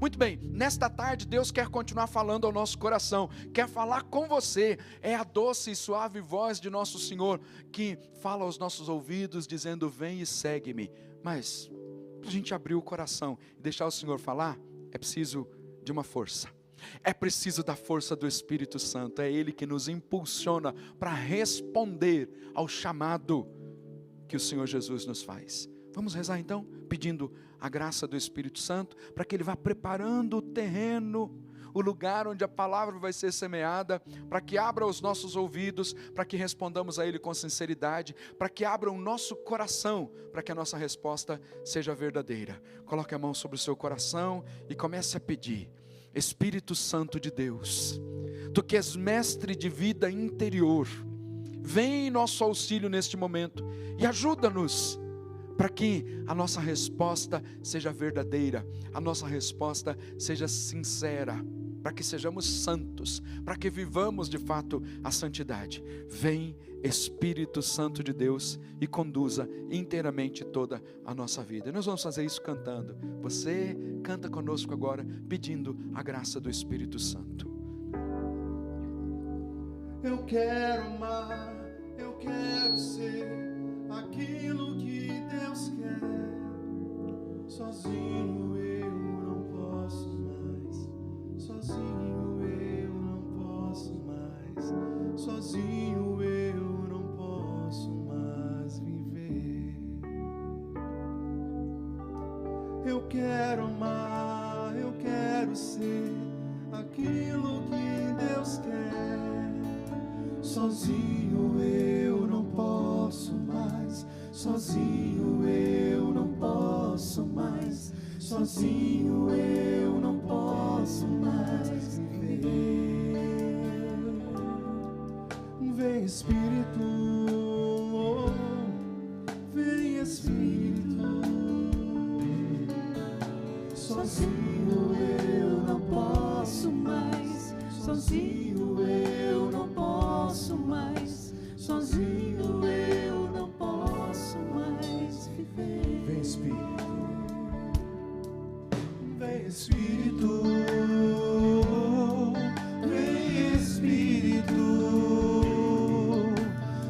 Muito bem, nesta tarde Deus quer continuar falando ao nosso coração, quer falar com você. É a doce e suave voz de nosso Senhor que fala aos nossos ouvidos dizendo: vem e segue-me. Mas para a gente abrir o coração e deixar o Senhor falar, é preciso de uma força. É preciso da força do Espírito Santo. É Ele que nos impulsiona para responder ao chamado que o Senhor Jesus nos faz. Vamos rezar então, pedindo a graça do Espírito Santo, para que Ele vá preparando o terreno, o lugar onde a palavra vai ser semeada, para que abra os nossos ouvidos, para que respondamos a Ele com sinceridade, para que abra o nosso coração, para que a nossa resposta seja verdadeira. Coloque a mão sobre o seu coração e comece a pedir: Espírito Santo de Deus, Tu que és mestre de vida interior, vem em nosso auxílio neste momento e ajuda-nos, para que a nossa resposta seja verdadeira, a nossa resposta seja sincera, para que sejamos santos, para que vivamos de fato a santidade. Vem, Espírito Santo de Deus, e conduza inteiramente toda a nossa vida. E nós vamos fazer isso cantando. Você canta conosco agora, pedindo a graça do Espírito Santo. Eu quero amar, eu quero ser aquilo que Deus quer. Sozinho eu não posso mais, sozinho eu não posso mais, sozinho eu não posso mais viver. Eu quero amar, eu quero ser aquilo que Deus quer. Sozinho eu não posso mais, sozinho eu não posso mais, sozinho eu não posso mais viver. Vem Espírito, vem Espírito. Sozinho eu não posso mais, sozinho eu não posso mais, sozinho eu não posso mais viver. Vem Espírito, vem Espírito, vem Espírito.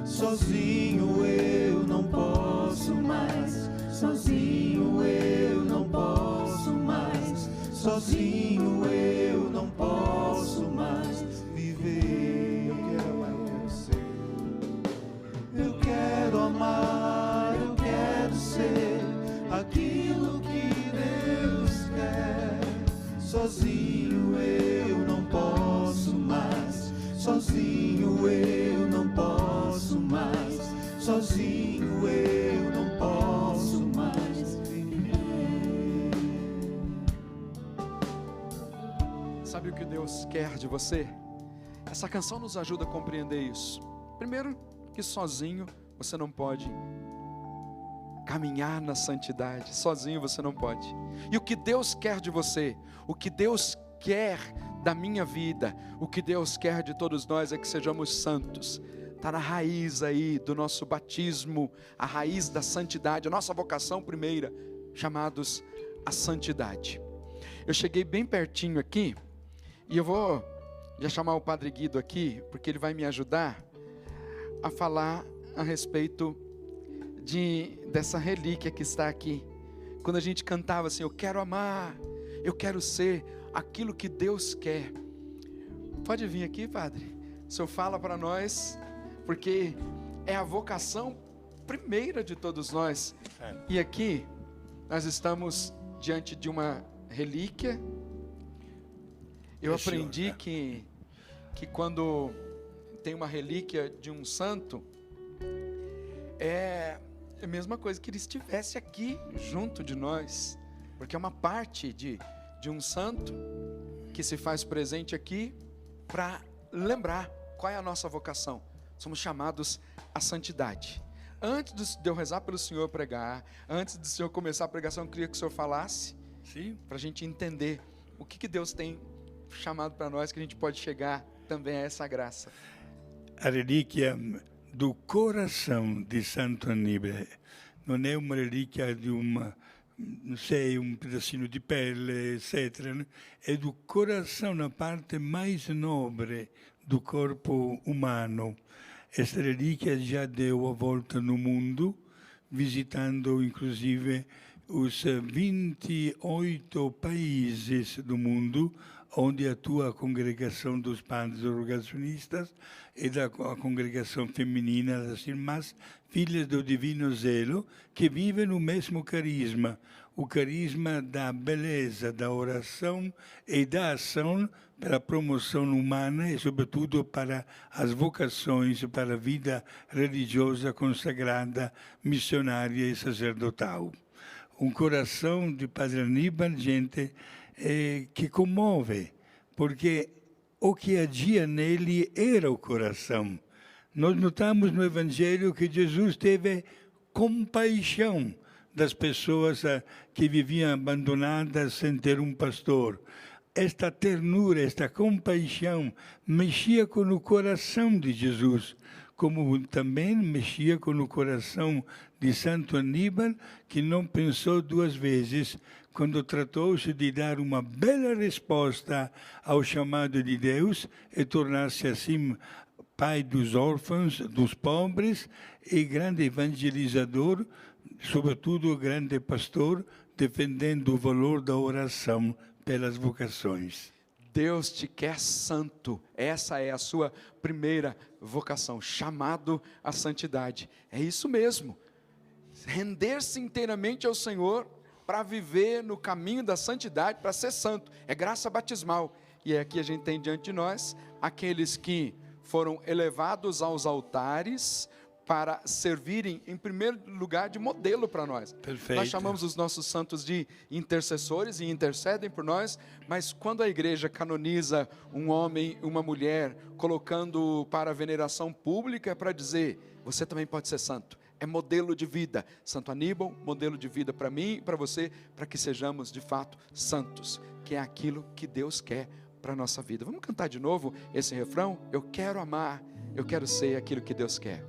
Sozinho eu não posso mais, sozinho eu não posso mais, sozinho eu não posso mais viver. Eu quero amar, eu quero ser. Eu quero amar, eu quero ser aquilo que Deus quer. Sozinho eu não posso mais, sozinho eu não posso mais, sozinho eu não posso mais viver. Sabe o que Deus quer de você? Essa canção nos ajuda a compreender isso. Primeiro, que sozinho você não pode caminhar na santidade, sozinho você não pode. E o que Deus quer de você, o que Deus quer da minha vida, o que Deus quer de todos nós é que sejamos santos. Está na raiz aí do nosso batismo, a raiz da santidade, a nossa vocação primeira, chamados a santidade. Eu cheguei bem pertinho aqui, e eu vou já chamar o Padre Guido aqui, porque ele vai me ajudar a falar a respeito dessa relíquia que está aqui. Quando a gente cantava assim: eu quero amar, eu quero ser aquilo que Deus quer. Pode vir aqui, Padre. O Senhor fala para nós, porque é a vocação primeira de todos nós. E aqui nós estamos diante de uma relíquia. Eu aprendi que quando tem uma relíquia de um santo, é a mesma coisa que ele estivesse aqui junto de nós, porque é uma parte de um santo que se faz presente aqui para lembrar qual é a nossa vocação. Somos chamados à santidade. Antes de eu rezar pelo Senhor pregar, antes do Senhor começar a pregação, eu queria que o Senhor falasse, para a gente entender o que Deus tem chamado para nós, que a gente pode chegar também a essa graça. A relíquia do coração de Santo Aníbal não é uma relíquia de uma sei, um pedacinho de pele, etc. Né? É do coração, a parte mais nobre do corpo humano. Esta relíquia já deu a volta no mundo, visitando inclusive os 28 países do mundo, onde atua a congregação dos padres rogacionistas e a congregação feminina das Irmãs Filhas do Divino Zelo, que vivem o mesmo carisma, o carisma da beleza, da oração e da ação para a promoção humana e, sobretudo, para as vocações, para a vida religiosa consagrada, missionária e sacerdotal. Um coração de Padre Aníbal, gente, que comove, porque o que agia nele era o coração. Nós notamos no Evangelho que Jesus teve compaixão das pessoas que viviam abandonadas sem ter um pastor. Esta ternura, esta compaixão mexia com o coração de Jesus, como também mexia com o coração de Santo Aníbal, que não pensou duas vezes quando tratou-se de dar uma bela resposta ao chamado de Deus e tornar-se assim pai dos órfãos, dos pobres e grande evangelizador, sobretudo grande pastor, defendendo o valor da oração pelas vocações. Deus te quer santo. Essa é a sua primeira vocação, chamado à santidade. É isso mesmo. Render-se inteiramente ao Senhor para viver no caminho da santidade, para ser santo. É graça batismal. E aqui a gente tem diante de nós aqueles que foram elevados aos altares para servirem, em primeiro lugar, de modelo para nós. Perfeito. Nós chamamos os nossos santos de intercessores e intercedem por nós, mas quando a igreja canoniza um homem e uma mulher, colocando para a veneração pública, é para dizer, você também pode ser santo. É modelo de vida. Santo Aníbal, modelo de vida para mim e para você, para que sejamos de fato santos, que é aquilo que Deus quer para a nossa vida. Vamos cantar de novo esse refrão? Eu quero amar, eu quero ser aquilo que Deus quer.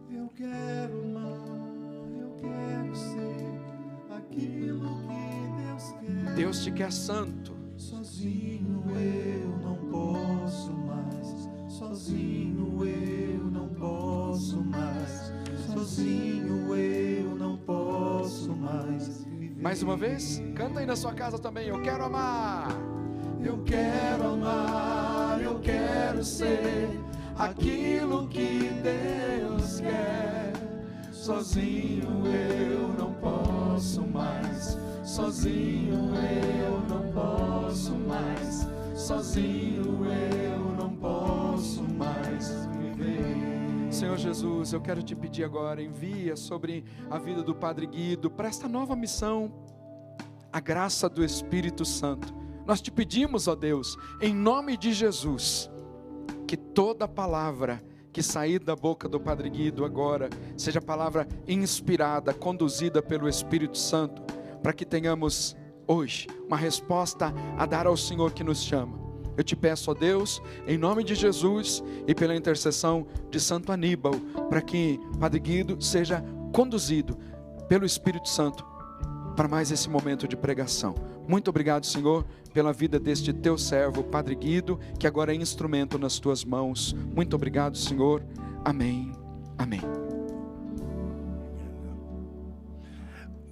Eu quero amar, eu quero ser aquilo que Deus quer. Deus te quer santo. Sozinho eu não posso mais, sozinho eu não posso mais, sozinho eu não posso mais viver. Mais uma vez, canta aí na sua casa também. Eu quero amar. Eu quero amar, eu quero ser aquilo que Deus quer. Sozinho eu não posso mais, sozinho eu não posso mais, sozinho eu não posso mais viver. Senhor Jesus, eu quero te pedir agora, envia sobre a vida do Padre Guido, para esta nova missão, a graça do Espírito Santo. Nós te pedimos, ó Deus, em nome de Jesus, que toda palavra que sair da boca do Padre Guido agora, seja palavra inspirada, conduzida pelo Espírito Santo, para que tenhamos hoje uma resposta a dar ao Senhor que nos chama. Eu te peço, ó Deus, em nome de Jesus e pela intercessão de Santo Aníbal, para que Padre Guido seja conduzido pelo Espírito Santo para mais esse momento de pregação. Muito obrigado, Senhor, pela vida deste teu servo, Padre Guido, que agora é instrumento nas tuas mãos. Muito obrigado, Senhor. Amém. Amém.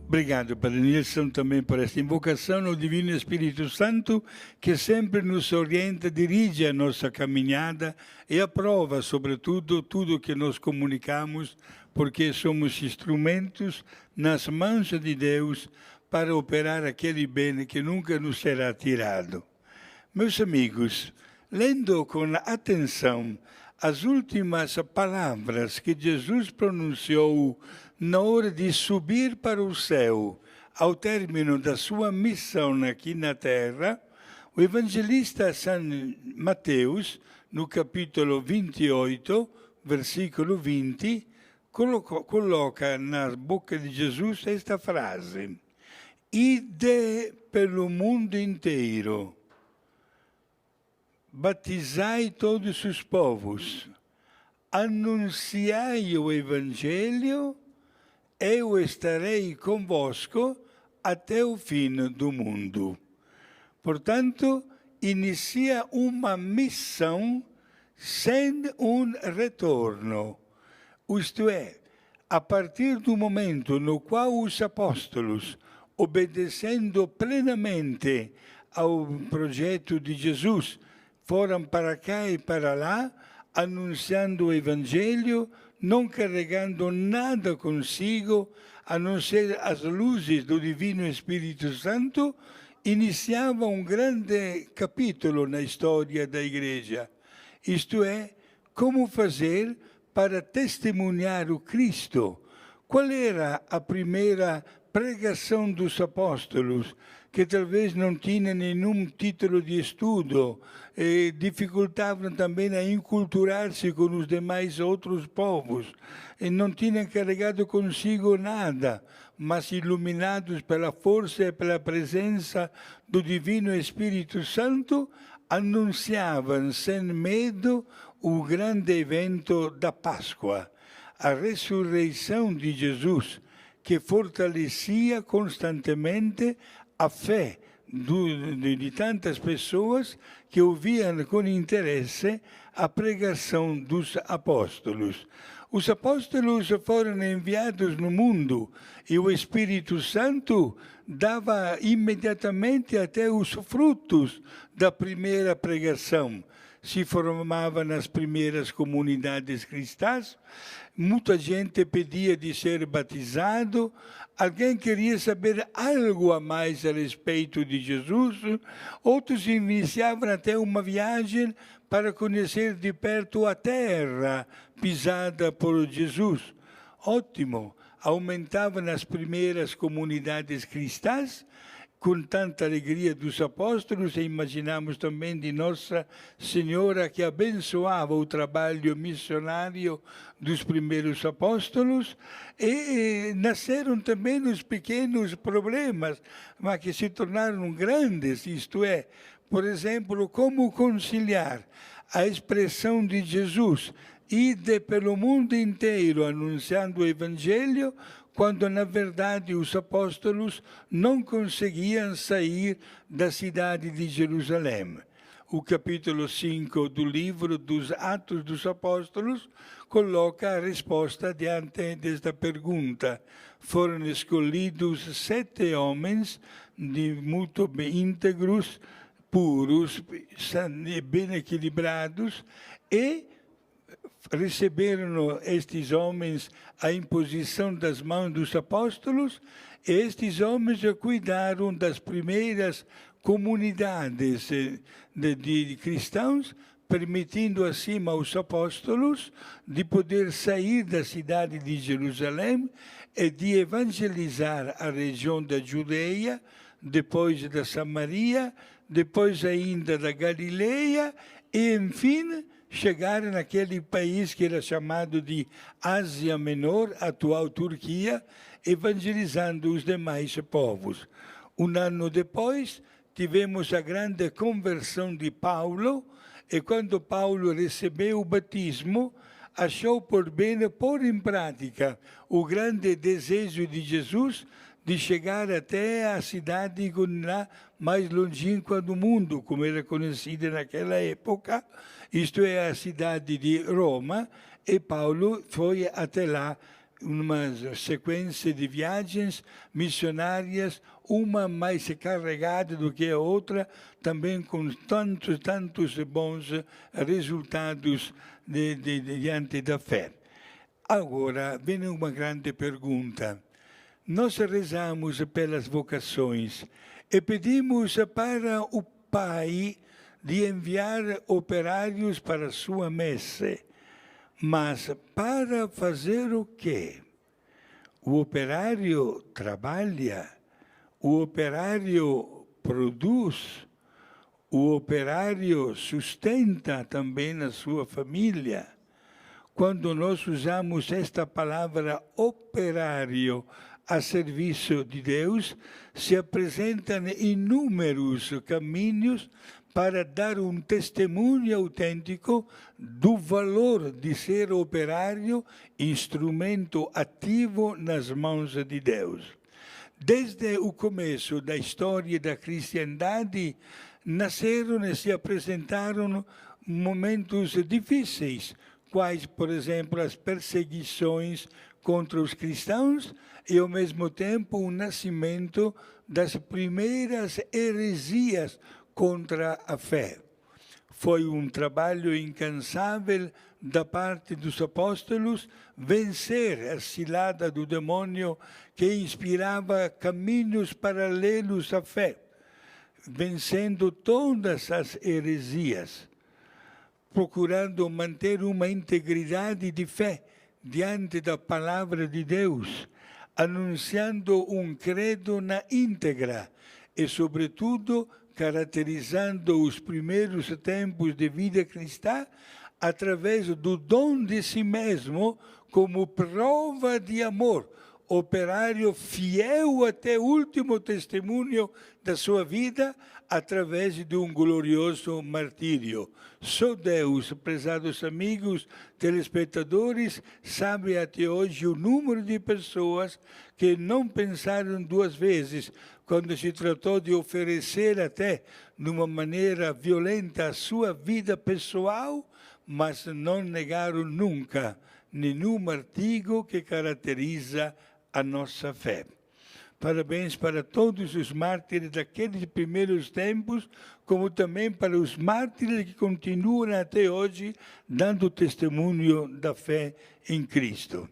Obrigado, Padre Nilson, também por esta invocação ao Divino Espírito Santo, que sempre nos orienta, dirige a nossa caminhada e aprova, sobretudo, tudo que nós comunicamos, porque somos instrumentos nas mãos de Deus para operar aquele bem que nunca nos será tirado. Meus amigos, lendo com atenção as últimas palavras que Jesus pronunciou na hora de subir para o céu, ao término da sua missão aqui na terra, o evangelista São Mateus, no capítulo 28, versículo 20, coloca na boca de Jesus esta frase: Ide pelo mundo inteiro, batizai todos os povos, anunciai o Evangelho eu estarei convosco até o fim do mundo. Portanto, inicia uma missão sem um retorno. Isto é, a partir do momento no qual os apóstolos, obedecendo plenamente ao projeto de Jesus, foram para cá e para lá, anunciando o Evangelho, não carregando nada consigo, a não ser as luzes do Divino Espírito Santo, iniziava um grande capítulo na história da Igreja. Isto é, como fazer para testemunhar o Cristo. Qual era a primeira pregação dos apóstolos, que talvez não tinha nenhum título de estudo, e dificultavam também a enculturar-se com os demais outros povos, e não tinham carregado consigo nada, mas iluminados pela força e pela presença do Divino Espírito Santo, anunciavam sem medo o grande evento da Páscoa, a ressurreição de Jesus, que fortalecia constantemente a fé de tantas pessoas que ouviam com interesse a pregação dos apóstolos. Os apóstolos foram enviados no mundo e o Espírito Santo dava imediatamente até os frutos da primeira pregação. Se formavam as primeiras comunidades cristãs, muita gente pedia de ser batizado, alguém queria saber algo a mais a respeito de Jesus, outros iniciavam até uma viagem para conhecer de perto a terra pisada por Jesus. Ótimo! Aumentavam as primeiras comunidades cristãs, com tanta alegria dos apóstolos, e imaginamos também de Nossa Senhora, que abençoava o trabalho missionário dos primeiros apóstolos, e nasceram também os pequenos problemas, mas que se tornaram grandes, isto é, por exemplo, como conciliar a expressão de Jesus, ide pelo mundo inteiro anunciando o Evangelho, quando, na verdade, os apóstolos não conseguiam sair da cidade de Jerusalém. O capítulo 5 do livro dos Atos dos Apóstolos coloca a resposta diante desta pergunta. Foram escolhidos 7 homens muito íntegros, puros, bem equilibrados, e receberam estes homens a imposição das mãos dos apóstolos, e estes homens cuidaram das primeiras comunidades de cristãos, permitindo assim aos apóstolos de poder sair da cidade de Jerusalém e de evangelizar a região da Judeia, depois da Samaria, depois ainda da Galileia e, enfim, chegaram naquele país que era chamado de Ásia Menor, atual Turquia, evangelizando os demais povos. Um ano depois, tivemos a grande conversão de Paulo, e quando Paulo recebeu o batismo, achou por bem pôr em prática o grande desejo de Jesus de chegar até a cidade mais longínqua do mundo, como era conhecida naquela época, isto é, a cidade de Roma, e Paulo foi até lá, uma sequência de viagens missionárias, uma mais carregada do que a outra, também com tantos bons resultados diante da fé. Agora, vem uma grande pergunta. Nós rezamos pelas vocações e pedimos para o Pai de enviar operários para a sua messe. Mas para fazer o quê? O operário trabalha, o operário produz, o operário sustenta também a sua família. Quando nós usamos esta palavra operário a serviço de Deus, se apresentam inúmeros caminhos para dar um testemunho autêntico do valor de ser operário, instrumento ativo nas mãos de Deus. Desde o começo da história da cristandade, nasceram e se apresentaram momentos difíceis, quais, por exemplo, as perseguições contra os cristãos e, ao mesmo tempo, o nascimento das primeiras heresias contra a fé. Foi um trabalho incansável da parte dos apóstolos vencer a cilada do demônio que inspirava caminhos paralelos à fé, vencendo todas as heresias, procurando manter uma integridade de fé diante da palavra de Deus, anunciando um credo na íntegra e, sobretudo, caracterizando os primeiros tempos de vida cristã através do dom de si mesmo como prova de amor, operário fiel até o último testemunho da sua vida através de um glorioso martírio. Só Deus, prezados amigos, telespectadores, sabe até hoje o número de pessoas que não pensaram duas vezes quando se tratou de oferecer até, de uma maneira violenta, a sua vida pessoal, mas não negaram nunca nenhum artigo que caracteriza a nossa fé. Parabéns para todos os mártires daqueles primeiros tempos, como também para os mártires que continuam até hoje dando testemunho da fé em Cristo.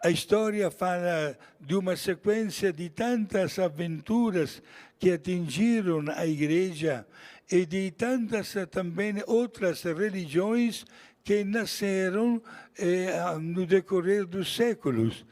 A história fala de uma sequência de tantas aventuras que atingiram a Igreja e de tantas também outras religiões que nasceram no decorrer dos séculos.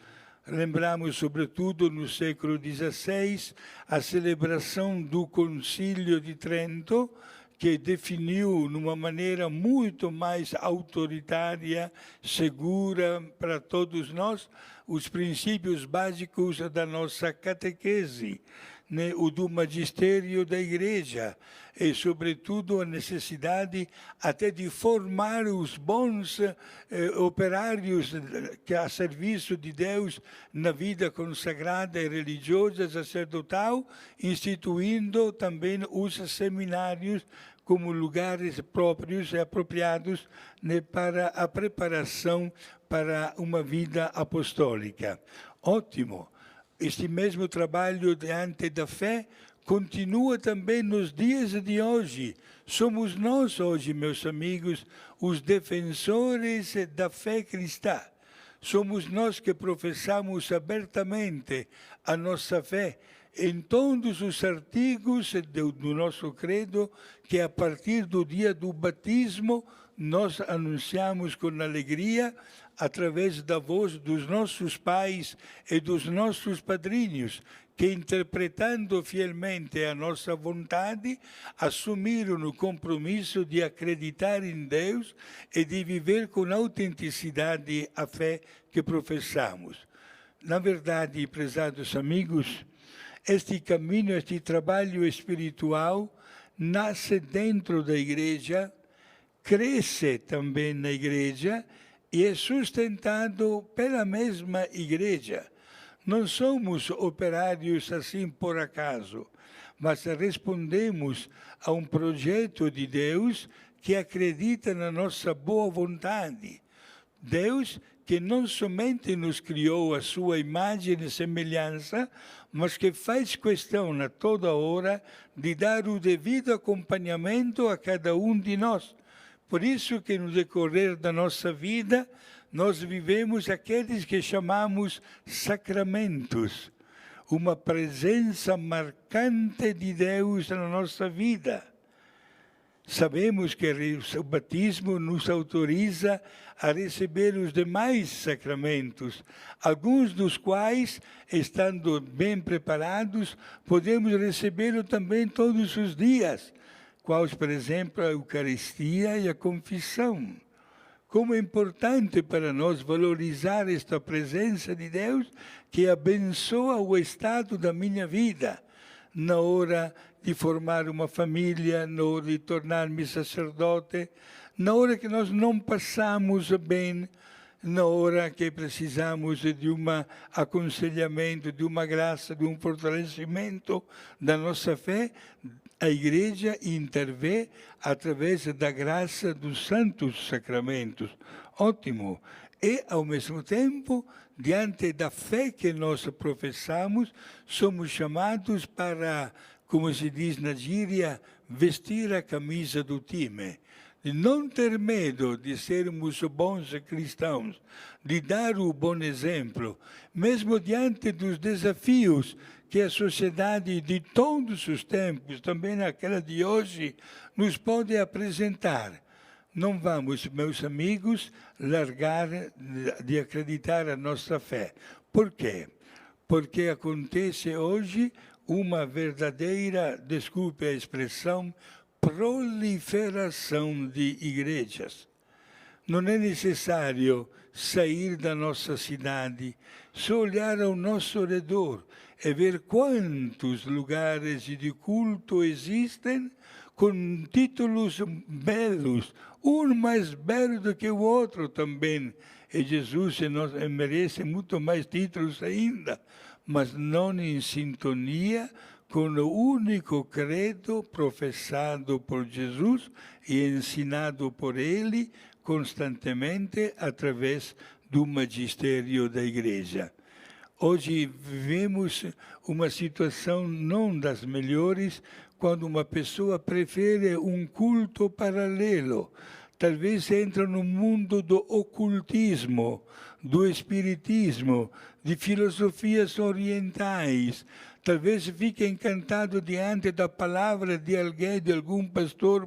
Lembramos, sobretudo, no século XVI, a celebração do Concílio de Trento, que definiu, de uma maneira muito mais autoritária, segura para todos nós, os princípios básicos da nossa catequese, né, o do magistério da Igreja, e, sobretudo, a necessidade até de formar os bons operários que a serviço de Deus na vida consagrada e religiosa sacerdotal, instituindo também os seminários como lugares próprios e apropriados, né, para a preparação para uma vida apostólica. Ótimo! Este mesmo trabalho diante da fé continua também nos dias de hoje. Somos nós hoje, meus amigos, os defensores da fé cristã. Somos nós que professamos abertamente a nossa fé em todos os artigos do nosso credo, que a partir do dia do batismo nós anunciamos com alegria, através da voz dos nossos pais e dos nossos padrinhos, que, interpretando fielmente a nossa vontade, assumiram o compromisso de acreditar em Deus e de viver com autenticidade a fé que professamos. Na verdade, prezados amigos, este caminho, este trabalho espiritual, nasce dentro da Igreja, cresce também na Igreja e é sustentado pela mesma Igreja. Não somos operários assim por acaso, mas respondemos a um projeto de Deus que acredita na nossa boa vontade. Deus que não somente nos criou a sua imagem e semelhança, mas que faz questão a toda hora de dar o devido acompanhamento a cada um de nós. Por isso que no decorrer da nossa vida, nós vivemos aqueles que chamamos sacramentos, uma presença marcante de Deus na nossa vida. Sabemos que o batismo nos autoriza a receber os demais sacramentos, alguns dos quais, estando bem preparados, podemos recebê-lo também todos os dias, quais, por exemplo, a Eucaristia e a confissão. Como é importante para nós valorizar esta presença de Deus que abençoa o estado da minha vida, na hora di formare una famiglia, na hora di tornarmi sacerdote, na hora che nós não passamos bem, na hora che precisamos di un aconselhamento, di una graça, di un fortalecimento da nossa fé, a igreja intervém através da graça dos santos sacramentos. Ótimo! E, ao mesmo tempo, diante da fé que nós professamos, somos chamados para, como se diz na gíria, vestir a camisa do time. De não ter medo de sermos bons cristãos, de dar o bom exemplo, mesmo diante dos desafios que a sociedade de todos os tempos, também aquela de hoje, nos pode apresentar. Não vamos, meus amigos, largar de acreditar a nossa fé. Por quê? Porque acontece hoje uma verdadeira, desculpe a expressão, proliferação de igrejas. Não é necessário sair da nossa cidade, só olhar ao nosso redor e ver quantos lugares de culto existem com títulos belos, um mais belo do que o outro também. E Jesus merece muito mais títulos ainda, mas não em sintonia com o único credo professado por Jesus e ensinado por Ele constantemente através do magistério da Igreja. Hoje vivemos uma situação não das melhores, quando uma pessoa prefere um culto paralelo. Talvez entra no mundo do ocultismo, do espiritismo, de filosofias orientais. Talvez fique encantado diante da palavra de alguém, de algum pastor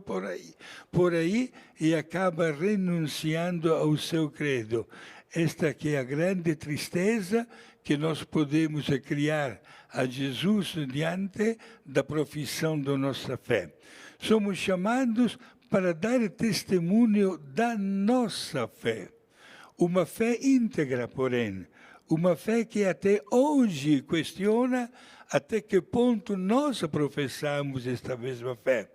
por aí e acaba renunciando ao seu credo. Esta que é a grande tristeza que nós podemos criar a Jesus diante da profissão da nossa fé. Somos chamados para dar testemunho da nossa fé. Uma fé íntegra, porém. Uma fé que até hoje questiona até que ponto nós professamos esta mesma fé.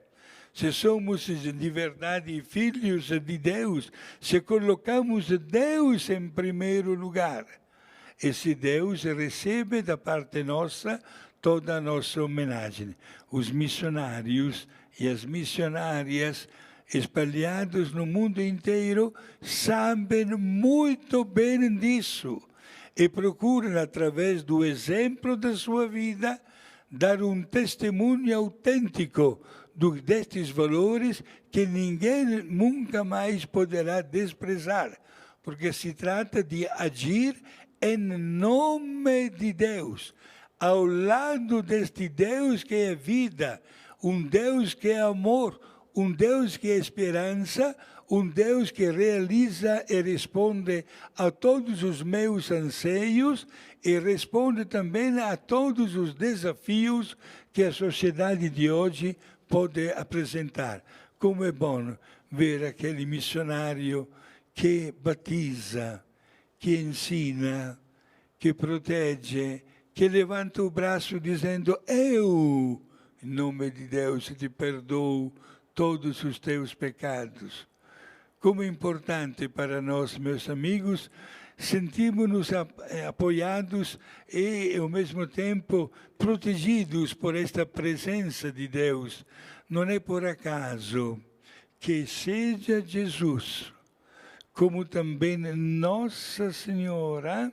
Se somos de verdade filhos de Deus, se colocamos Deus em primeiro lugar. Esse Deus recebe da parte nossa toda a nossa homenagem. Os missionários e as missionárias espalhados no mundo inteiro sabem muito bem disso e procuram, através do exemplo da sua vida, dar um testemunho autêntico destes valores que ninguém nunca mais poderá desprezar, porque se trata de agir em nome de Deus, ao lado deste Deus que é vida, um Deus que é amor, um Deus que é esperança, um Deus que realiza e responde a todos os meus anseios e responde também a todos os desafios que a sociedade de hoje pode apresentar. Como é bom ver aquele missionário que batiza, que ensina, que protege, que levanta o braço dizendo: eu, em nome de Deus, te perdoo todos os teus pecados. Como é importante para nós, meus amigos, sentirmos-nos apoiados e, ao mesmo tempo, protegidos por esta presença de Deus. Não é por acaso que seja Jesus, como também Nossa Senhora,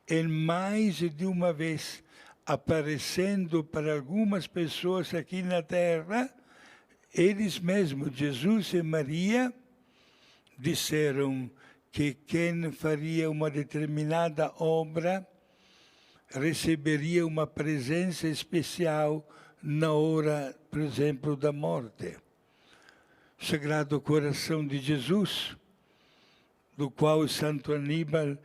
em mais de uma vez aparecendo para algumas pessoas aqui na Terra, eles mesmos, Jesus e Maria, disseram que quem faria uma determinada obra receberia uma presença especial na hora, por exemplo, da morte. O Sagrado Coração de Jesus, do qual Santo Aníbal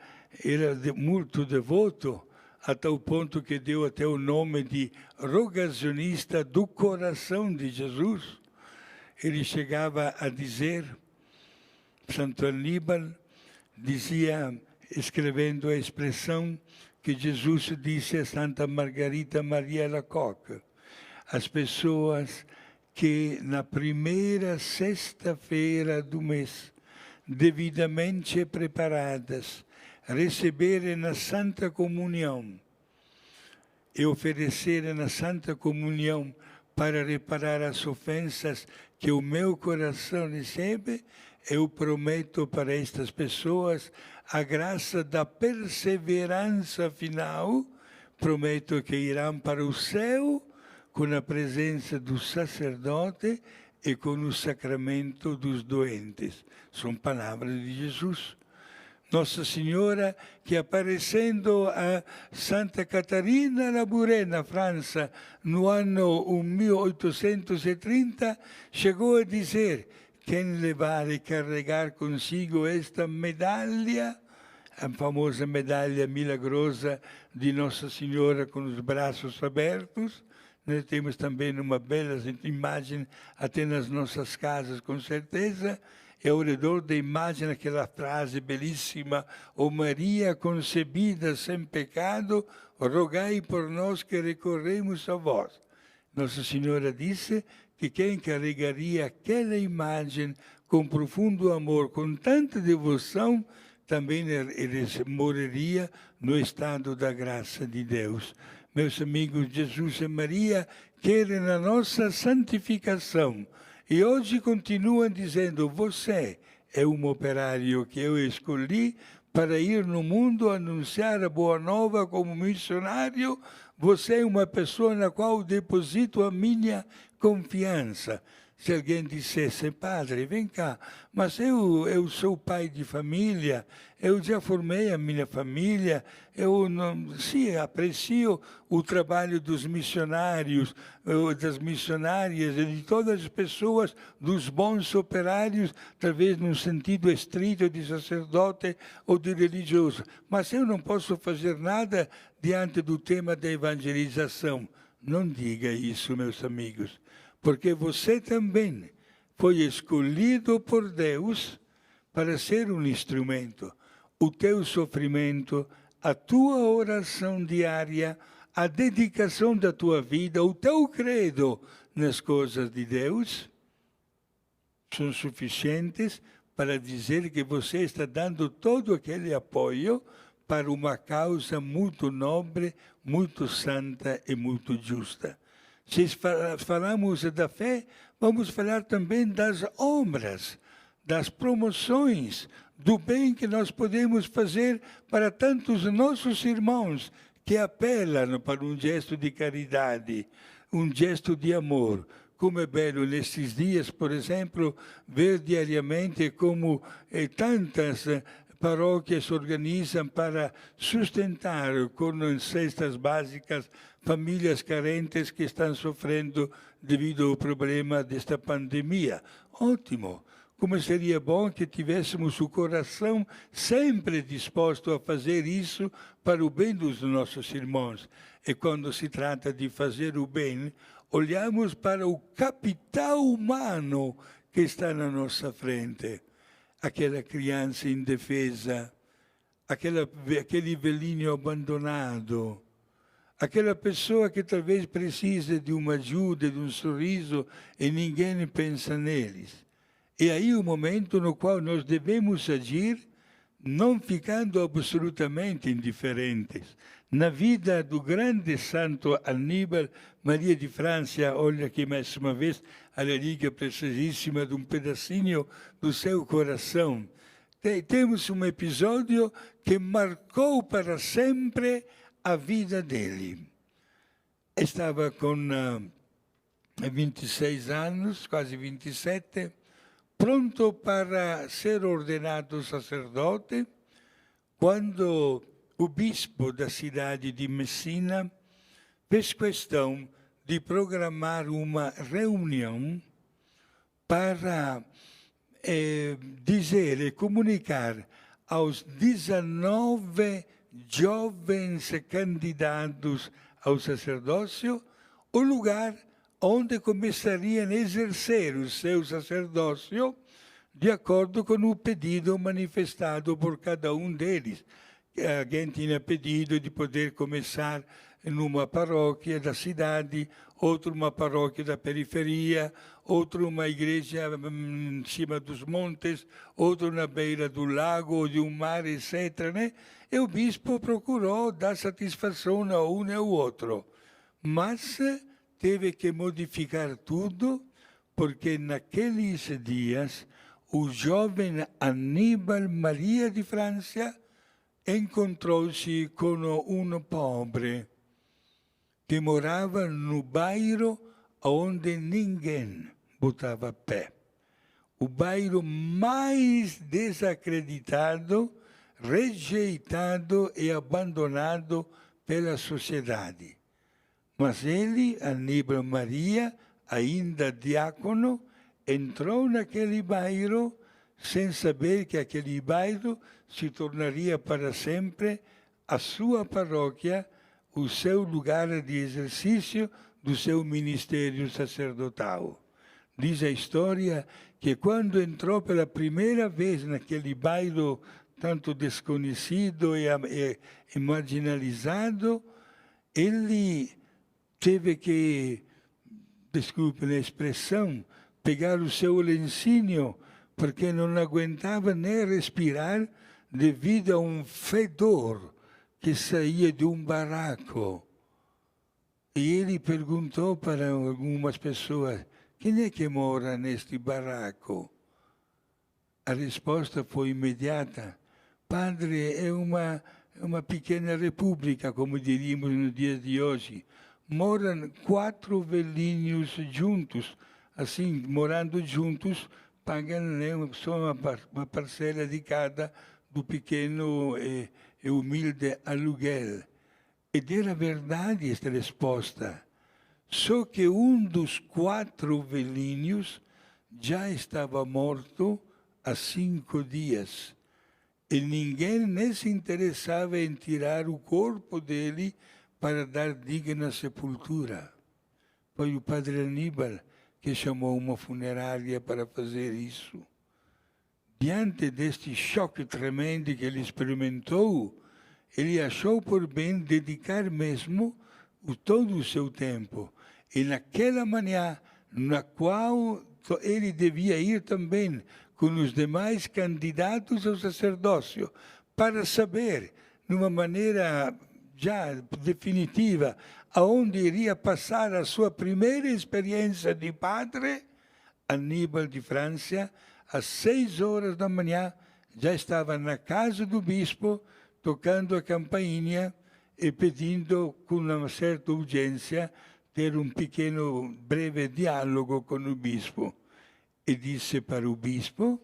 era muito devoto, a tal ponto que deu até o nome de rogacionista do coração de Jesus. Ele chegava a dizer, Santo Aníbal dizia, escrevendo a expressão que Jesus disse a Santa Margarita Maria Alacoque: as pessoas que na primeira sexta-feira do mês, devidamente preparadas, receberem a Santa Comunhão e oferecerem a Santa Comunhão para reparar as ofensas que o meu coração recebe, eu prometo para estas pessoas a graça da perseverança final, prometo que irão para o céu com a presença do sacerdote e com o sacramento dos doentes. São palavras de Jesus. Nossa Senhora, que aparecendo a Santa Catarina Labouré, na França, no ano 1830, chegou a dizer: quem levar e carregar consigo esta medalha, a famosa medalha milagrosa de Nossa Senhora com os braços abertos. Nós temos também uma bela imagem até nas nossas casas, com certeza. E ao redor da imagem aquela frase belíssima: ó Maria concebida sem pecado, rogai por nós que recorremos a vós. Nossa Senhora disse que quem carregaria aquela imagem com profundo amor, com tanta devoção, também ele morreria no estado da graça de Deus. Meus amigos, Jesus e Maria querem a nossa santificação. E hoje continuam dizendo: você é um operário que eu escolhi para ir no mundo anunciar a boa nova como missionário. Você é uma pessoa na qual deposito a minha confiança. Se alguém dissesse: padre, vem cá, mas eu sou pai de família, eu já formei a minha família, eu não, sim, aprecio o trabalho dos missionários, das missionárias e de todas as pessoas, dos bons operários, talvez num sentido estrito de sacerdote ou de religioso, mas eu não posso fazer nada diante do tema da evangelização. Não diga isso, meus amigos, porque você também foi escolhido por Deus para ser um instrumento. O teu sofrimento, a tua oração diária, a dedicação da tua vida, o teu credo nas coisas de Deus, são suficientes para dizer que você está dando todo aquele apoio para uma causa muito nobre, muito santa e muito justa. Se falamos da fé, vamos falar também das obras, das promoções, do bem que nós podemos fazer para tantos nossos irmãos que apelam para um gesto de caridade, um gesto de amor. Como é belo nesses dias, por exemplo, ver diariamente como tantas paróquias organizam para sustentar com cestas básicas famílias carentes que estão sofrendo devido ao problema desta pandemia. Ótimo! Como seria bom que tivéssemos o coração sempre disposto a fazer isso para o bem dos nossos irmãos. E quando se trata de fazer o bem, olhamos para o capital humano que está na nossa frente. Aquela criança indefesa, aquele velhinho abandonado, aquela pessoa que talvez precisa de uma ajuda, de um sorriso, e ninguém pensa neles. E aí o momento no qual nós devemos agir, não ficando absolutamente indiferentes. Na vida do grande santo Aníbal Maria de França, olha aqui mais uma vez a relíquia preciosíssima de um pedacinho do seu coração. Temos um episódio que marcou para sempre a vida dele. Estava com 26 anos, quase 27, pronto para ser ordenado sacerdote, quando o bispo da cidade de Messina fez questão de programar uma reunião para dizer e comunicar aos 19 jovens candidatos ao sacerdócio o lugar onde começariam a exercer o seu sacerdócio de acordo com o pedido manifestado por cada um deles. Alguém tinha pedido de poder começar numa paróquia da cidade, outro uma paróquia da periferia, outro uma igreja em cima dos montes, outro na beira do lago ou de um mar, etc. Né? E o bispo procurou dar satisfação a um e ao outro. Mas teve que modificar tudo, porque naqueles dias o jovem Aníbal Maria de França encontrou-se com um pobre que morava no bairro onde ninguém botava pé. O bairro mais desacreditado, rejeitado e abandonado pela sociedade. Mas ele, Aníbal Maria, ainda diácono, entrou naquele bairro sem saber que aquele bairro se tornaria para sempre a sua paróquia, o seu lugar de exercício do seu ministério sacerdotal. Diz a história que quando entrou pela primeira vez naquele bairro tanto desconhecido e marginalizado, ele teve que, desculpe a expressão, pegar o seu lencinho, porque não aguentava nem respirar devido a um fedor que saía de um barraco. E ele perguntou para algumas pessoas, quem é que mora neste barraco? A resposta foi imediata, padre, é uma pequena república, como diríamos nos dias de hoje. Moram 4 velhinhos juntos, assim, morando juntos, pagam só uma parcela de cada do pequeno e humilde aluguel. E era verdade esta resposta. Só que um dos 4 velhinhos já estava morto há 5 dias. E ninguém nem se interessava em tirar o corpo dele para dar digna sepultura. Foi o padre Aníbal que chamou uma funerária para fazer isso. Diante deste choque tremendo que ele experimentou, ele achou por bem dedicar mesmo todo o seu tempo. E naquela manhã, na qual ele devia ir também com os demais candidatos ao sacerdócio, para saber, de uma maneira já definitiva, aonde iria passar a sua primeira experiência de padre, Aníbal de França, às 6 horas da manhã, já estava na casa do bispo, tocando a campainha e pedindo, com uma certa urgência, ter um pequeno, breve diálogo com o bispo. E disse para o bispo,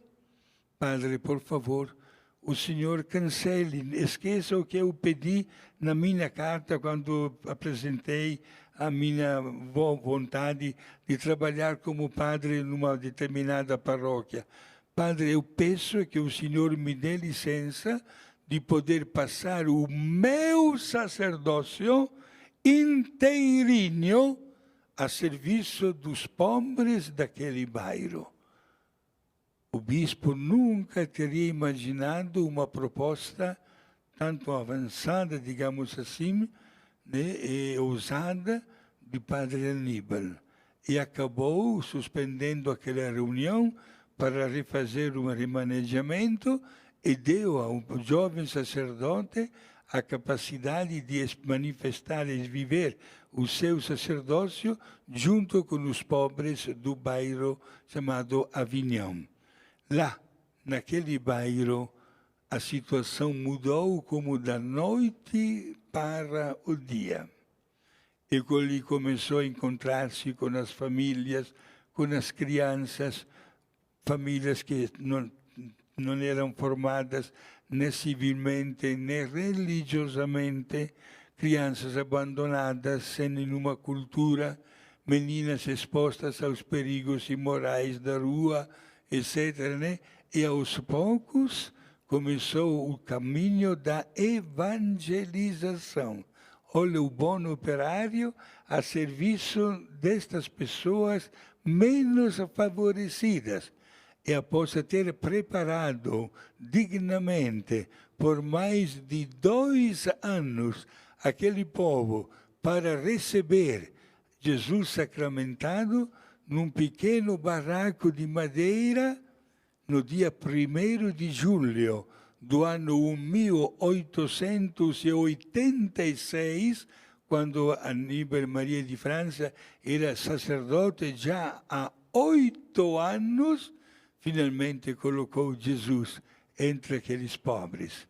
padre, por favor, o senhor cancele, esqueça o que eu pedi na minha carta quando apresentei a minha vontade de trabalhar como padre numa determinada paróquia. Padre, eu peço que o senhor me dê licença de poder passar o meu sacerdócio inteirinho a serviço dos pobres daquele bairro. O bispo nunca teria imaginado uma proposta tanto avançada, digamos assim, né, e ousada de padre Aníbal. E acabou suspendendo aquela reunião para refazer um remanejamento e deu ao jovem sacerdote a capacidade de manifestar e viver o seu sacerdócio junto com os pobres do bairro chamado Avignon. Lá, naquele bairro, a situação mudou como da noite para o dia. E ele começou a encontrar-se com as famílias, com as crianças, famílias que não eram formadas nem civilmente, nem religiosamente, crianças abandonadas, sem nenhuma cultura, meninas expostas aos perigos imorais da rua, etc. Né? E aos poucos começou o caminho da evangelização. Olha o bom operário a serviço destas pessoas menos favorecidas. E após ter preparado dignamente por mais de 2 anos aquele povo para receber Jesus sacramentado num pequeno barraco de madeira no dia 1º de julho do ano 1886, quando Aníbal Maria de França era sacerdote já há 8 anos, finalmente colocou Jesus entre aqueles pobres.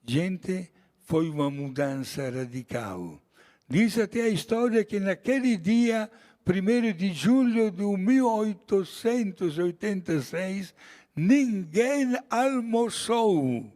Gente, foi uma mudança radical. Diz até a história que naquele dia, 1º de julho de 1886, ninguém almoçou.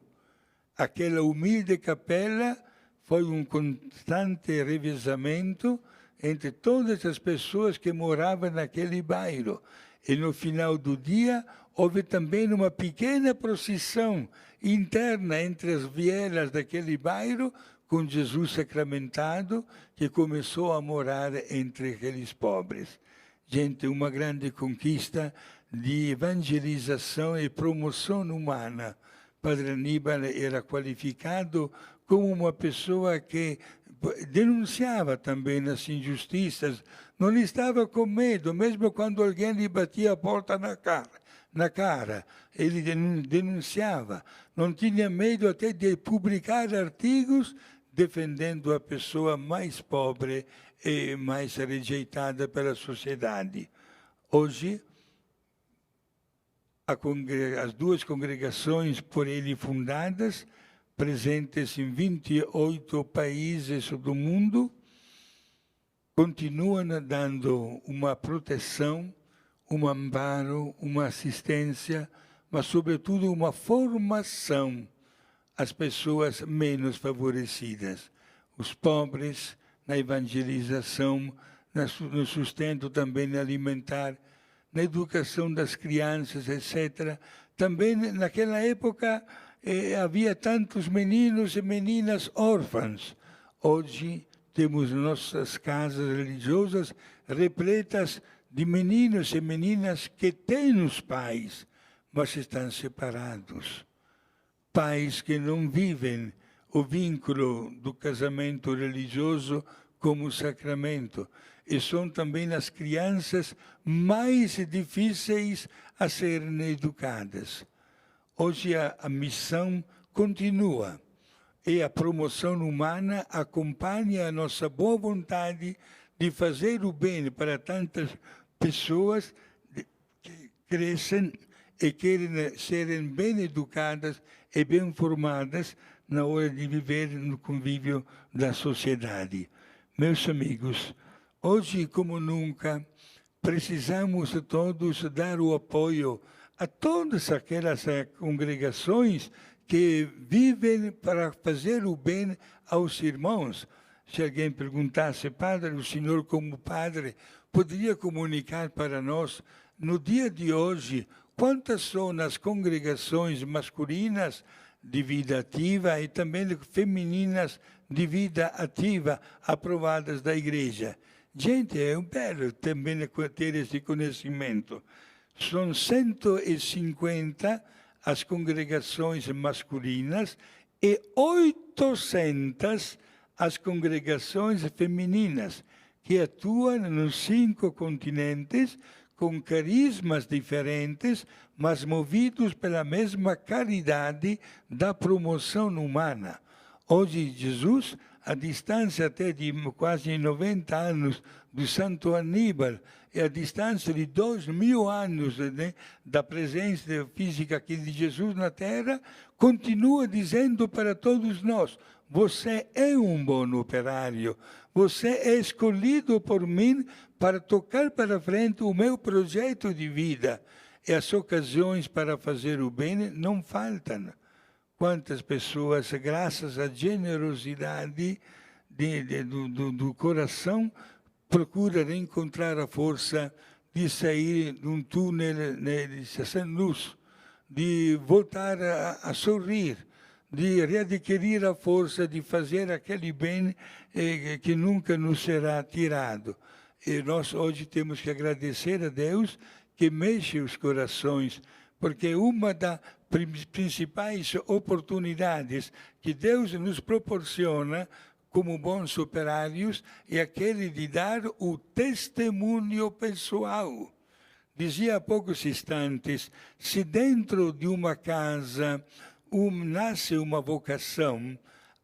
Aquela humilde capela foi um constante revezamento entre todas as pessoas que moravam naquele bairro. E no final do dia, houve também uma pequena procissão interna entre as vielas daquele bairro, com Jesus sacramentado, que começou a morar entre aqueles pobres. Gente, uma grande conquista de evangelização e promoção humana. Padre Aníbal era qualificado como uma pessoa que denunciava também as injustiças, não estava com medo, mesmo quando alguém lhe batia a porta na cara, ele denunciava, não tinha medo até de publicar artigos defendendo a pessoa mais pobre e mais rejeitada pela sociedade. Hoje, as 2 congregações por ele fundadas, presentes em 28 países do mundo, continuam dando uma proteção, um amparo, uma assistência, mas, sobretudo, uma formação às pessoas menos favorecidas, os pobres, na evangelização, no sustento também alimentar, na educação das crianças, etc. Também, naquela época, havia tantos meninos e meninas órfãos. Hoje, temos nossas casas religiosas repletas de meninos e meninas que têm os pais, mas estão separados. Pais que não vivem o vínculo do casamento religioso como sacramento. E são também as crianças mais difíceis a serem educadas. Hoje a missão continua e a promoção humana acompanha a nossa boa vontade de fazer o bem para tantas pessoas que crescem e querem serem bem educadas e bem formadas na hora de viver no convívio da sociedade. Meus amigos, hoje como nunca, precisamos todos dar o apoio a todas aquelas congregações que vivem para fazer o bem aos irmãos. Se alguém perguntasse, padre, o senhor como padre, poderia comunicar para nós, no dia de hoje, quantas são as congregações masculinas de vida ativa e também femininas de vida ativa aprovadas da igreja? Gente, é um belo também ter esse conhecimento. São 150 as congregações masculinas e 800 as congregações femininas, que atuam nos 5 continentes, com carismas diferentes, mas movidos pela mesma caridade da promoção humana. Hoje, Jesus, a distância até de quase 90 anos do Santo Aníbal, e a distância de 2000 anos, né, da presença física aqui de Jesus na Terra, continua dizendo para todos nós: você é um bom operário, você é escolhido por mim para tocar para frente o meu projeto de vida. E as ocasiões para fazer o bem não faltam. Quantas pessoas, graças à generosidade do coração, procuram encontrar a força de sair de um túnel sem luz, de voltar a sorrir, de readquirir a força de fazer aquele bem que nunca nos será tirado. E nós hoje temos que agradecer a Deus que mexe os corações, porque uma das principais oportunidades que Deus nos proporciona como bons operários é aquele de dar o testemunho pessoal. Dizia há poucos instantes, se dentro de uma casa nasce uma vocação,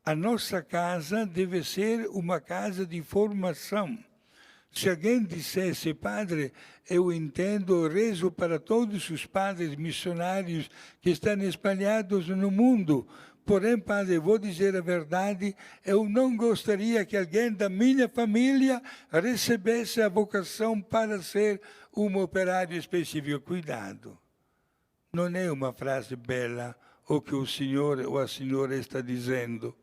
a nossa casa deve ser uma casa de formação. Se alguém dissesse, padre, eu entendo, rezo para todos os padres missionários que estão espalhados no mundo, porém, padre, vou dizer a verdade, eu não gostaria que alguém da minha família recebesse a vocação para ser um operário específico. Cuidado, não é uma frase bela o que o senhor ou a senhora está dizendo.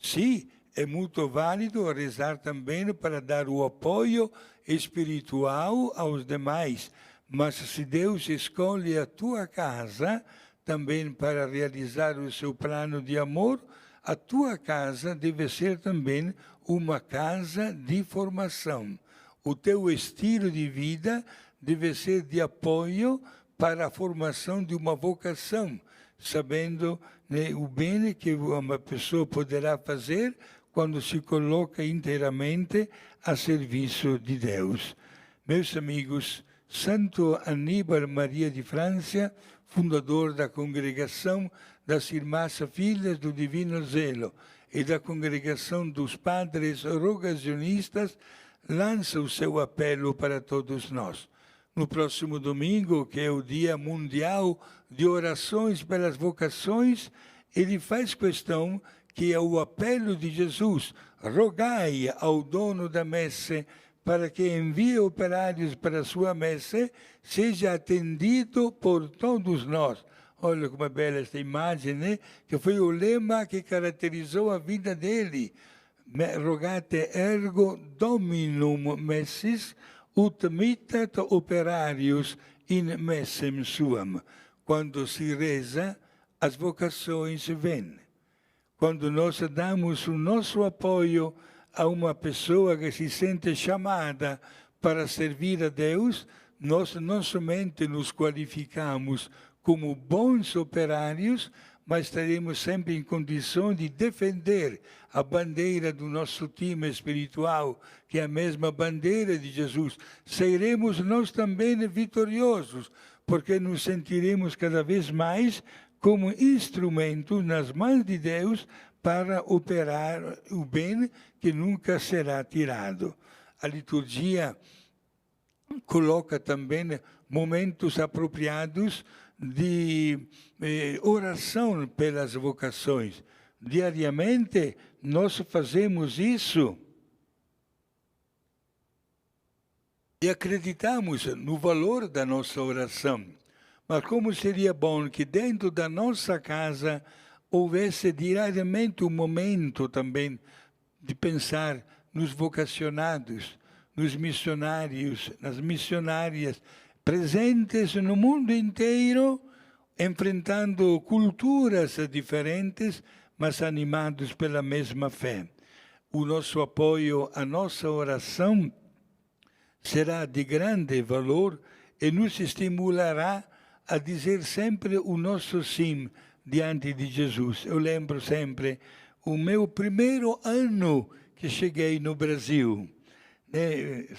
Sim, é muito válido rezar também para dar o apoio espiritual aos demais, mas se Deus escolhe a tua casa também para realizar o seu plano de amor, a tua casa deve ser também uma casa de formação. O teu estilo de vida deve ser de apoio para a formação de uma vocação, sabendo, né, o bem que uma pessoa poderá fazer quando se coloca inteiramente a serviço de Deus. Meus amigos, Santo Aníbal Maria de França, fundador da Congregação das Irmãs Filhas do Divino Zelo e da Congregação dos Padres Rogacionistas, lança o seu apelo para todos nós. No próximo domingo, que é o Dia Mundial de Orações pelas Vocações, ele faz questão que é o apelo de Jesus, rogai ao dono da messe para que envie operários para a sua messe, seja atendido por todos nós. Olha como é bela esta imagem, né? Que foi o lema que caracterizou a vida dele. Rogate ergo dominum messis, ut mittat operarius in messem suam. Quando se reza, as vocações vêm. Quando nós damos o nosso apoio a uma pessoa que se sente chamada para servir a Deus, nós não somente nos qualificamos como bons operários, mas estaremos sempre em condição de defender a bandeira do nosso time espiritual, que é a mesma bandeira de Jesus. Seremos nós também vitoriosos, porque nos sentiremos cada vez mais como instrumentos nas mãos de Deus para operar o bem que nunca será tirado. A liturgia coloca também momentos apropriados de oração pelas vocações. Diariamente nós fazemos isso e acreditamos no valor da nossa oração. Mas como seria bom que dentro da nossa casa houvesse diariamente um momento também de pensar nos vocacionados, nos missionários, nas missionárias, presentes no mundo inteiro, enfrentando culturas diferentes, mas animados pela mesma fé. O nosso apoio, a nossa oração será de grande valor e nos estimulará a dizer sempre o nosso sim diante de Jesus. Eu lembro sempre o meu primeiro ano que cheguei no Brasil.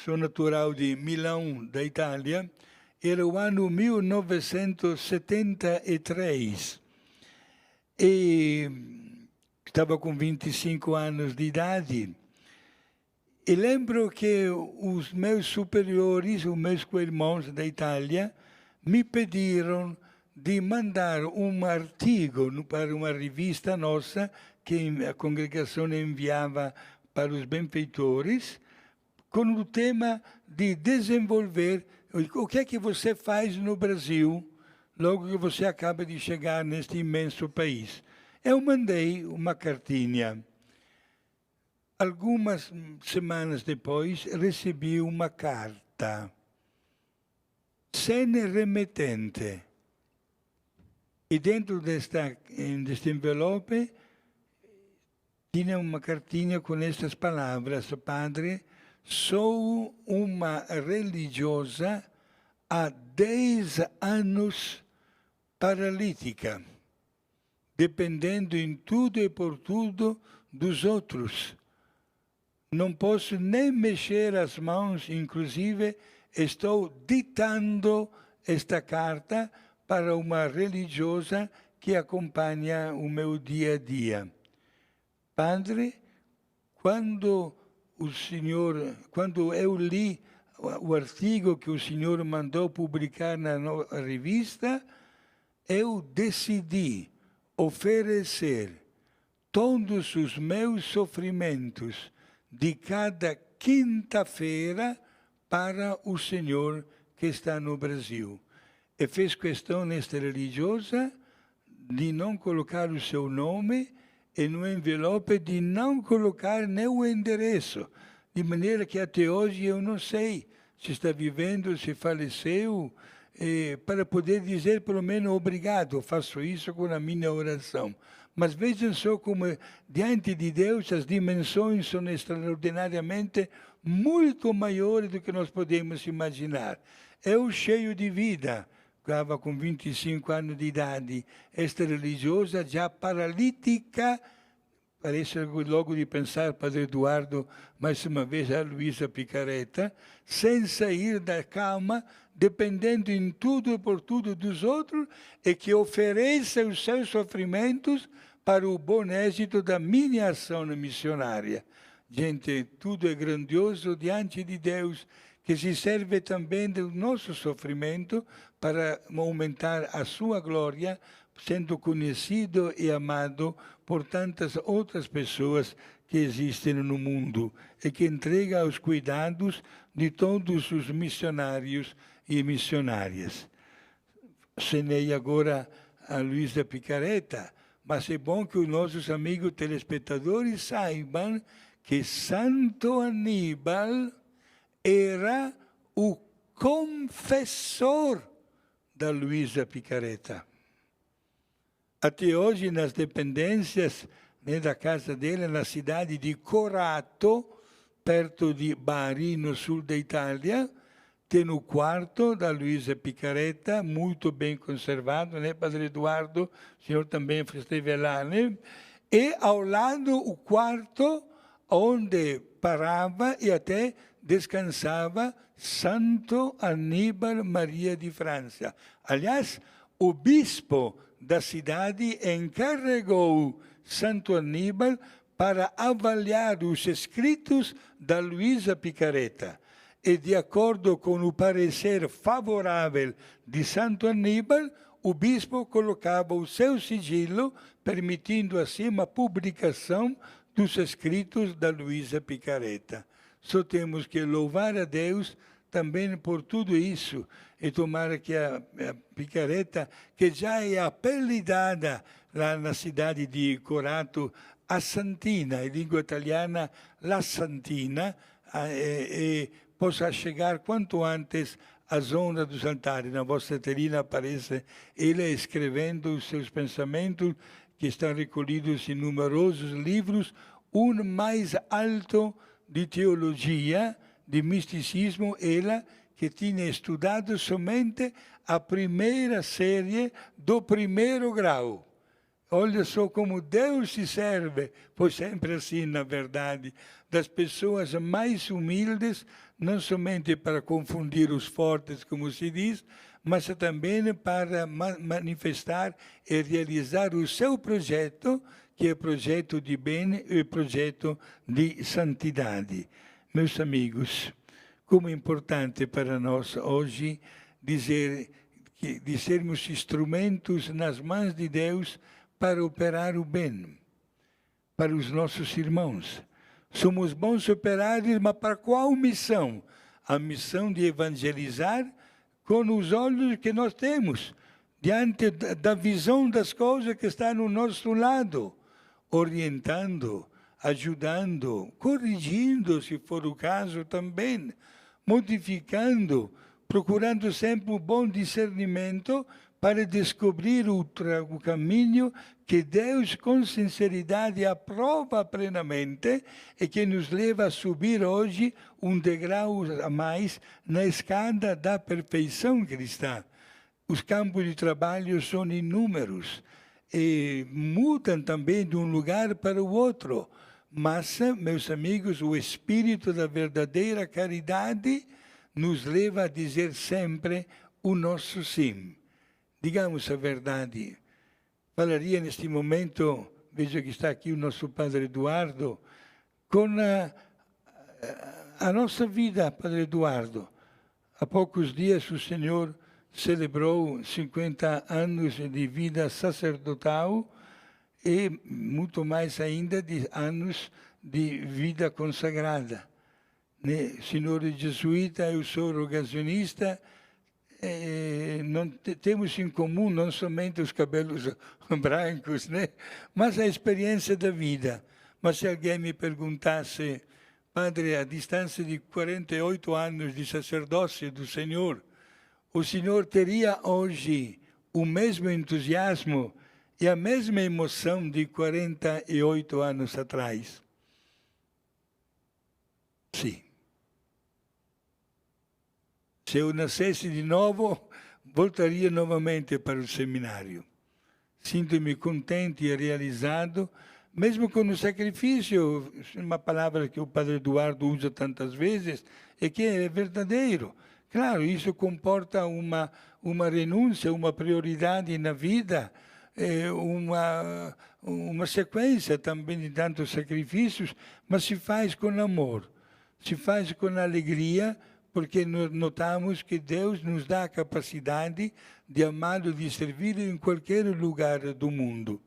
Sou natural de Milão, da Itália. Era o ano 1973. E estava com 25 anos de idade. E lembro que os meus superiores, os meus co-irmãos da Itália, me pediram de mandar um artigo para uma revista nossa que a congregação enviava para os benfeitores, com o tema de desenvolver o que é que você faz no Brasil, logo que você acaba de chegar neste imenso país. Eu mandei uma cartinha. Algumas semanas depois, recebi uma carta. Sem remetente. E dentro deste envelope tinha uma cartinha com estas palavras: Padre, sou uma religiosa há 10 anos paralítica, dependendo em tudo e por tudo dos outros. não posso nem mexer as mãos, inclusive estou ditando esta carta para uma religiosa que acompanha o meu dia a dia. Padre, quando eu li o artigo que o senhor mandou publicar na revista, eu decidi oferecer todos os meus sofrimentos de cada quinta-feira para o Senhor que está no Brasil. E fez questão nesta religiosa de não colocar o seu nome e no envelope de não colocar nem o endereço, de maneira que até hoje eu não sei se está vivendo, se faleceu, para poder dizer pelo menos obrigado. Eu faço isso com a minha oração. Mas vejam só como, diante de Deus, as dimensões são extraordinariamente muito maiores do que nós podemos imaginar. Eu, cheio de vida, estava com 25 anos de idade, esta religiosa já paralítica, parece logo de pensar, Padre Eduardo, mais uma vez a Luísa Picareta, sem sair da cama, dependendo em tudo e por tudo dos outros, e que ofereça os seus sofrimentos para o bom êxito da minha ação missionária. Gente, tudo é grandioso diante de Deus, que se serve também do nosso sofrimento para aumentar a sua glória, sendo conhecido e amado por tantas outras pessoas que existem no mundo e que entrega aos cuidados de todos os missionários e missionárias. Cenei agora a Luísa Picareta, mas é bom que os nossos amigos telespectadores saibam que Santo Aníbal era o confessor da Luísa Picareta. Até hoje, nas dependências da casa dele, na cidade de Corato, perto de Bari, no sul da Itália, tem o quarto da Luísa Picareta, muito bem conservado, né, Padre Eduardo? O senhor também esteve lá, né? E ao lado o quarto onde parava e até descansava Santo Aníbal Maria de França. Aliás, o bispo da cidade encarregou Santo Aníbal para avaliar os escritos da Luísa Picareta. E, de acordo com o parecer favorável de Santo Aníbal, o bispo colocava o seu sigilo, permitindo assim a publicação dos escritos da Luísa Picareta. Só temos que louvar a Deus também por tudo isso, e tomara que a Picareta, que já é apelidada lá na cidade de Corato, a Santina, em língua italiana, la Santina, possa chegar quanto antes à zona dos altares. Na vossa terina aparece ele escrevendo os seus pensamentos, que estão recolhidos em numerosos livros, um mais alto de teologia, de misticismo, ela que tinha estudado somente a primeira série do primeiro grau. Olha só como Deus se serve, pois sempre assim, na verdade, das pessoas mais humildes, não somente para confundir os fortes, como se diz, mas também para manifestar e realizar o seu projeto, que é projeto de bem e projeto de santidade. Meus amigos, como é importante para nós hoje dizer de sermos instrumentos nas mãos de Deus para operar o bem para os nossos irmãos. Somos bons operários, mas para qual missão? A missão de evangelizar com os olhos que nós temos, diante da visão das coisas que estão no nosso lado, orientando, ajudando, corrigindo, se for o caso também, modificando, procurando sempre um bom discernimento para descobrir o caminho que Deus, com sinceridade, aprova plenamente e que nos leva a subir hoje um degrau a mais na escada da perfeição cristã. Os campos de trabalho são inúmeros e mudam também de um lugar para o outro, Mas, meus amigos, o espírito da verdadeira caridade nos leva a dizer sempre o nosso sim. Digamos a verdade. Falaria neste momento, vejo que está aqui o nosso Padre Eduardo, com a nossa vida, Padre Eduardo. Há poucos dias o Senhor celebrou 50 anos de vida sacerdotal e muito mais ainda de anos de vida consagrada. Né? Senhor jesuíta, eu sou rogacionista, temos em comum não somente os cabelos brancos, né? Mas a experiência da vida. Mas se alguém me perguntasse, Padre, a distância de 48 anos de sacerdócio do Senhor, o Senhor teria hoje o mesmo entusiasmo e a mesma emoção de 48 anos atrás? Sim. Se eu nascesse de novo, voltaria novamente para o seminário. Sinto-me contente e realizado, mesmo com o sacrifício, uma palavra que o Padre Eduardo usa tantas vezes, e que é verdadeiro. Claro, isso comporta uma renúncia, uma prioridade na vida, uma sequência também de tantos sacrifícios, mas se faz com amor, se faz com alegria, porque notamos que Deus nos dá a capacidade de amá-lo, de servi-lo em qualquer lugar do mundo.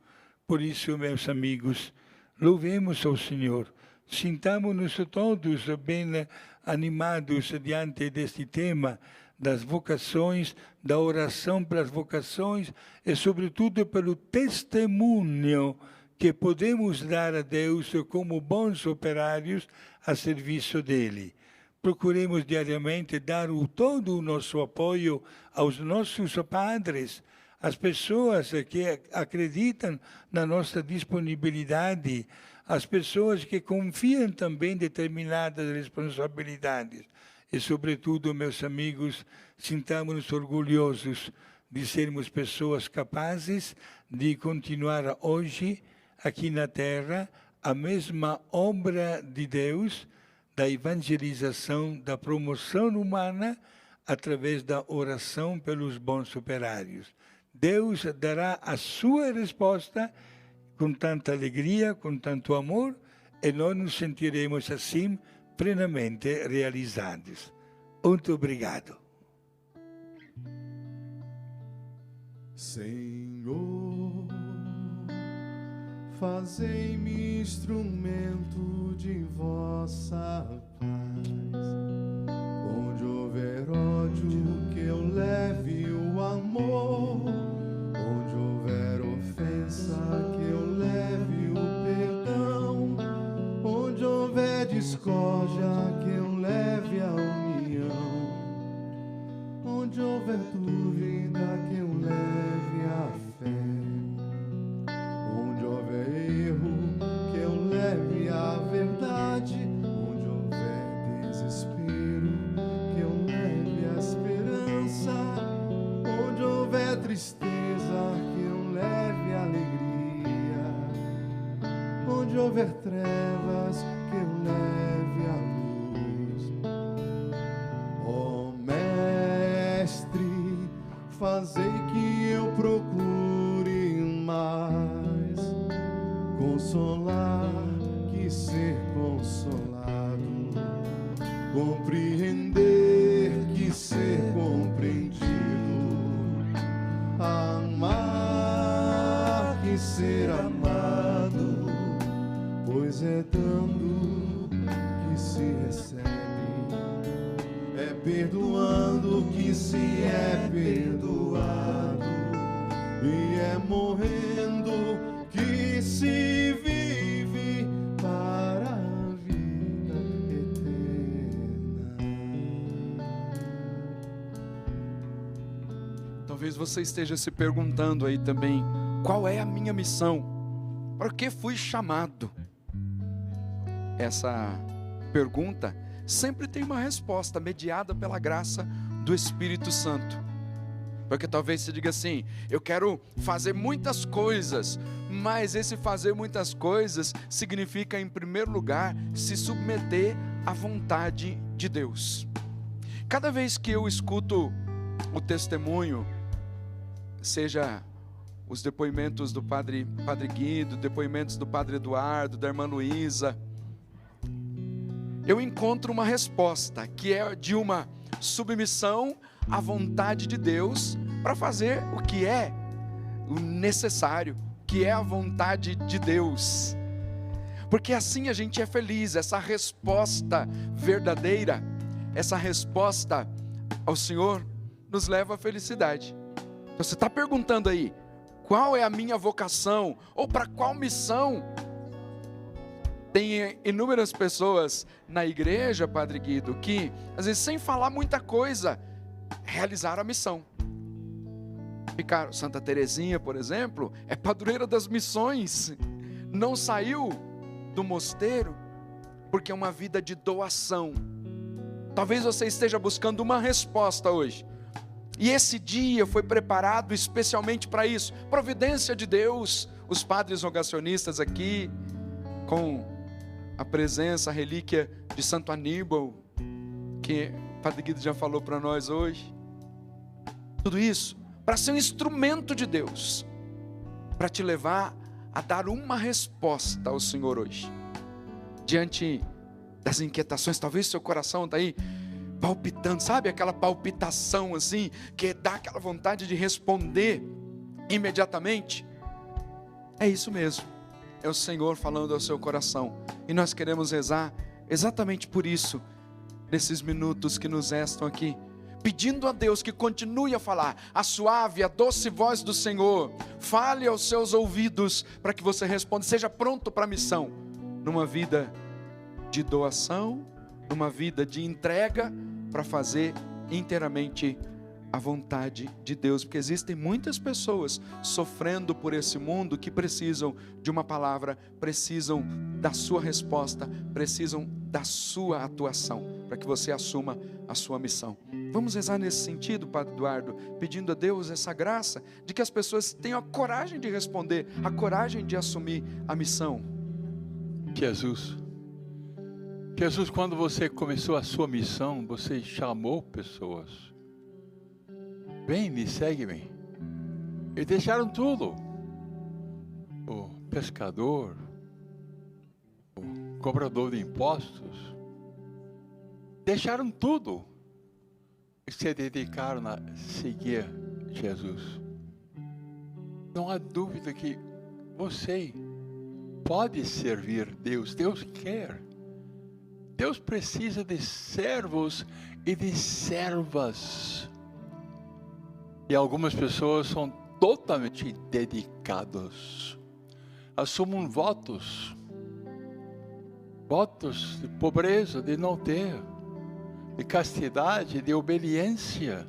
Por isso, meus amigos, louvemos ao Senhor, sintamos-nos todos bem animados diante deste tema das vocações, da oração pelas vocações e, sobretudo, pelo testemunho que podemos dar a Deus como bons operários a serviço dele. Procuremos diariamente dar todo o nosso apoio aos nossos padres, às pessoas que acreditam na nossa disponibilidade, às pessoas que confiam também em determinadas responsabilidades. E, sobretudo, meus amigos, sintamos-nos orgulhosos de sermos pessoas capazes de continuar hoje, aqui na Terra, a mesma obra de Deus, da evangelização, da promoção humana, através da oração pelos bons operários. Deus dará a sua resposta com tanta alegria, com tanto amor, e nós nos sentiremos assim plenamente realizados. Muito obrigado. Senhor, fazei-me instrumento de vossa paz. Onde houver ódio, que eu leve o amor. Onde houver ofensa, que eu leve o perdão. Onde houver discórdia, que eu leve a união. Onde houver dúvida, que eu leve a fé. Onde houver erro, que eu leve a verdade. Onde houver desespero, que eu leve a esperança. Onde houver tristeza, que eu leve a alegria. Onde houver trevas, que eu leve a luz. Ó Mestre, fazei que eu procure mais consolar que ser consolado, compreender que ser compreendido, amar que ser amado, pois é dando que se recebe, é perdoando que se é perdoado, e é morrendo que se vive para a vida eterna. Talvez você esteja se perguntando aí também, qual é a minha missão? Para que fui chamado? Essa pergunta sempre tem uma resposta mediada pela graça do Espírito Santo. Porque talvez você diga assim: eu quero fazer muitas coisas, mas esse fazer muitas coisas significa, em primeiro lugar, se submeter à vontade de Deus. Cada vez que eu escuto o testemunho, seja os depoimentos do Padre Guido, depoimentos do Padre Eduardo, da Irmã Luísa, eu encontro uma resposta que é de uma submissão à vontade de Deus para fazer o que é o necessário, que é a vontade de Deus. Porque assim a gente é feliz. Essa resposta verdadeira, essa resposta ao Senhor nos leva à felicidade. Então você está perguntando aí, qual é a minha vocação? Ou para qual missão? Tem inúmeras pessoas na igreja, Padre Guido, que às vezes sem falar muita coisa, realizaram a missão. Ficaram. Santa Teresinha, por exemplo, é padroeira das missões. Não saiu do mosteiro porque é uma vida de doação. Talvez você esteja buscando uma resposta hoje. E esse dia foi preparado especialmente para isso. Providência de Deus. Os padres rogacionistas aqui, com a presença, a relíquia de Santo Aníbal, que o Padre Guido já falou para nós hoje. Tudo isso para ser um instrumento de Deus, para te levar a dar uma resposta ao Senhor hoje. Diante das inquietações, talvez seu coração está aí palpitando, sabe aquela palpitação assim, que dá aquela vontade de responder imediatamente. É isso mesmo, é o Senhor falando ao seu coração, e nós queremos rezar exatamente por isso, nesses minutos que nos restam aqui, pedindo a Deus que continue a falar, a suave, a doce voz do Senhor, fale aos seus ouvidos, para que você responda, seja pronto para a missão, numa vida de doação, numa vida de entrega, para fazer inteiramente a vontade de Deus, porque existem muitas pessoas sofrendo por esse mundo que precisam de uma palavra, precisam da sua resposta, precisam da sua atuação, para que você assuma a sua missão. Vamos rezar nesse sentido, Padre Eduardo, pedindo a Deus essa graça, de que as pessoas tenham a coragem de responder, a coragem de assumir a missão. Jesus, quando você começou a sua missão, você chamou pessoas. Vem, me segue-me. E deixaram tudo. O pescador, o cobrador de impostos, deixaram tudo e se dedicaram a seguir Jesus. Não há dúvida que você pode servir Deus. Deus quer. Deus precisa de servos e de servas. E algumas pessoas são totalmente dedicados. Assumem votos de pobreza, de não ter, de castidade, de obediência.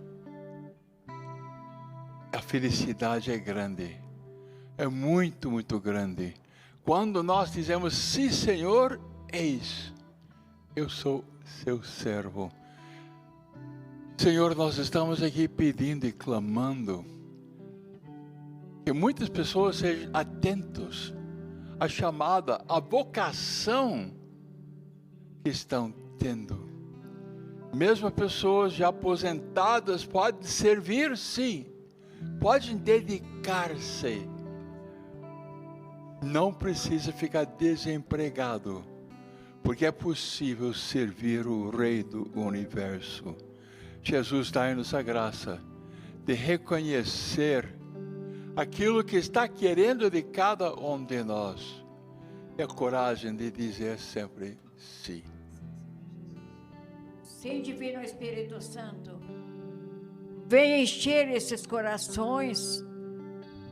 A felicidade é grande, é muito, muito grande. Quando nós dizemos, sim Senhor, eis, eu sou seu servo. Senhor, nós estamos aqui pedindo e clamando que muitas pessoas sejam atentos à chamada, à vocação que estão tendo. Mesmo pessoas já aposentadas podem servir, sim, podem dedicar-se. Não precisa ficar desempregado, porque é possível servir o Rei do Universo. Jesus dá-nos a graça de reconhecer aquilo que está querendo de cada um de nós e a coragem de dizer sempre sim. Sim, Divino Espírito Santo, venha encher esses corações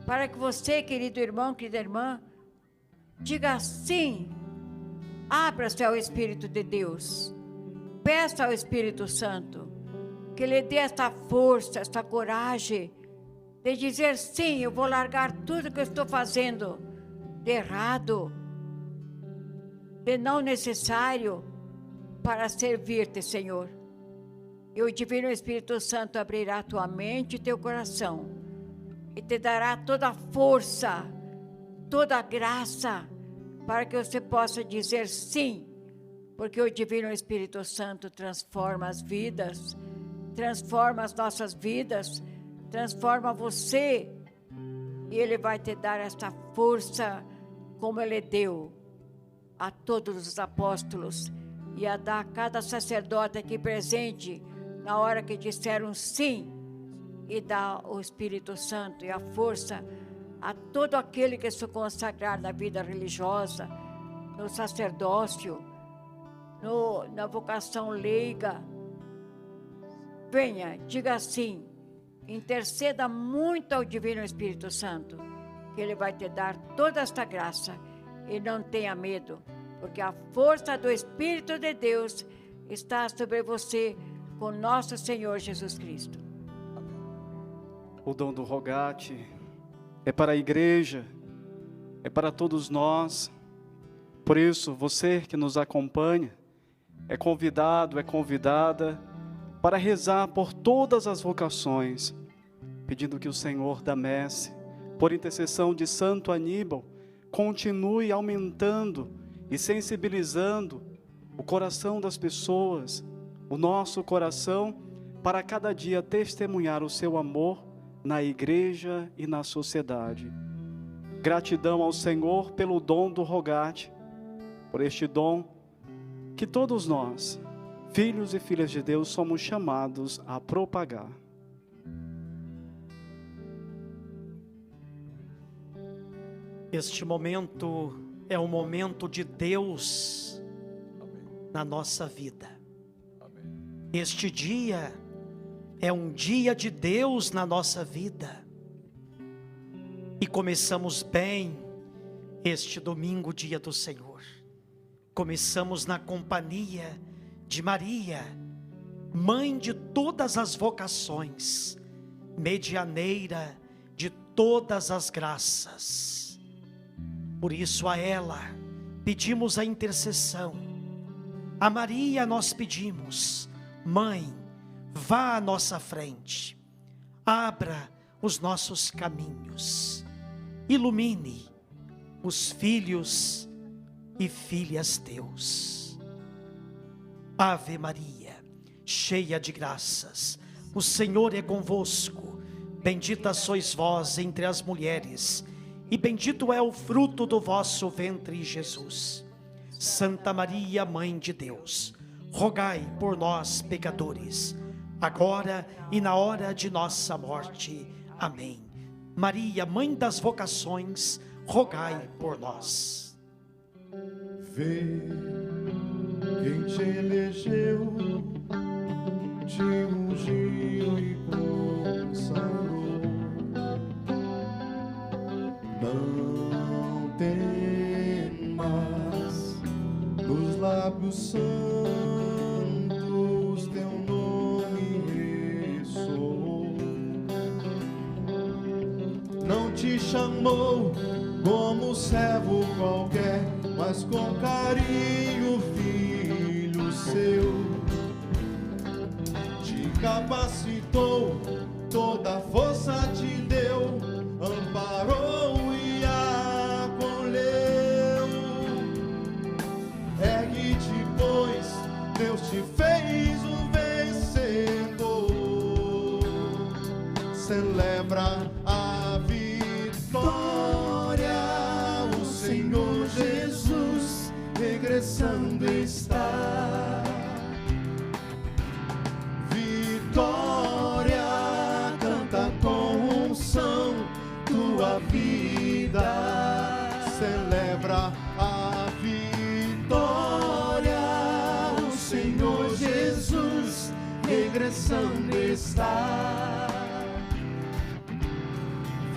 para que você, querido irmão, querida irmã, diga sim. Abra-se ao Espírito de Deus, peça ao Espírito Santo que Ele dê essa força, essa coragem de dizer sim, eu vou largar tudo que eu estou fazendo de errado, de não necessário, para servir-te, Senhor. E o Divino Espírito Santo abrirá tua mente e teu coração. E te dará toda a força, toda a graça, para que você possa dizer sim. Porque o Divino Espírito Santo transforma as vidas, transforma as nossas vidas, transforma você. E Ele vai te dar essa força, como Ele deu a todos os apóstolos. E a dar a cada sacerdote aqui presente, na hora que disseram sim. E dá o Espírito Santo e a força a todo aquele que se consagrar na vida religiosa, no sacerdócio, na vocação leiga. Venha, diga sim, interceda muito ao Divino Espírito Santo, que Ele vai te dar toda esta graça. E não tenha medo, porque a força do Espírito de Deus está sobre você, com nosso Senhor Jesus Cristo. O dom do Rogate é para a igreja, é para todos nós. Por isso, você que nos acompanha, é convidado, é convidada para rezar por todas as vocações, pedindo que o Senhor da Messe, por intercessão de Santo Aníbal, continue aumentando e sensibilizando o coração das pessoas, o nosso coração, para cada dia testemunhar o seu amor na igreja e na sociedade. Gratidão ao Senhor pelo dom do Rogate, por este dom que todos nós, filhos e filhas de Deus, somos chamados a propagar. Este momento é um momento de Deus na nossa vida. Este dia é um dia de Deus na nossa vida. E começamos bem este domingo, dia do Senhor. Começamos na companhia de Maria, mãe de todas as vocações, medianeira de todas as graças. Por isso a ela pedimos a intercessão. A Maria nós pedimos: Mãe, vá à nossa frente, abra os nossos caminhos, ilumine os filhos e filhas teus. Ave Maria, cheia de graças, o Senhor é convosco. Bendita sois vós entre as mulheres, e bendito é o fruto do vosso ventre, Jesus. Santa Maria, Mãe de Deus, rogai por nós, pecadores, agora e na hora de nossa morte. Amém. Maria, Mãe das vocações, rogai por nós. Vê quem te elegeu, te ungiu e consagrou. Não temas, dos lábios santos teu nome ressoou. Não te chamou como servo qualquer, mas com carinho filho seu. Te capacitou, toda a força te deu, amparou e acolheu. Ergue-te, pois Deus te fez um vencedor. Celebra a vitória, o Senhor Jesus regressando está. Vitória, canta com unção tua vida. Celebra a vitória, o Senhor Jesus regressando está.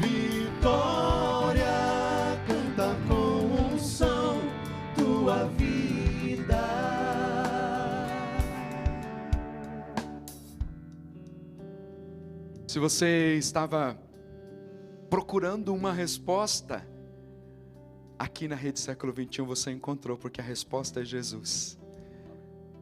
Vitória, canta com unção tua vida. Se você estava procurando uma resposta, aqui na Rede Século XXI você encontrou, porque a resposta é Jesus.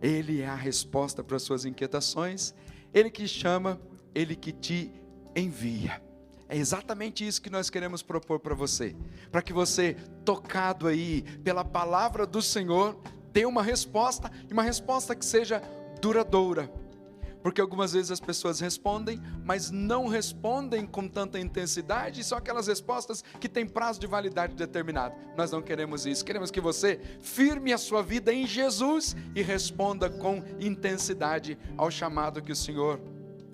Ele é a resposta para as suas inquietações, Ele que chama, Ele que te envia. É exatamente isso que nós queremos propor para você, para que você, tocado aí pela palavra do Senhor, dê uma resposta, e uma resposta que seja duradoura. Porque algumas vezes as pessoas respondem, mas não respondem com tanta intensidade, e são aquelas respostas que têm prazo de validade determinado. Nós não queremos isso, queremos que você firme a sua vida em Jesus e responda com intensidade ao chamado que o Senhor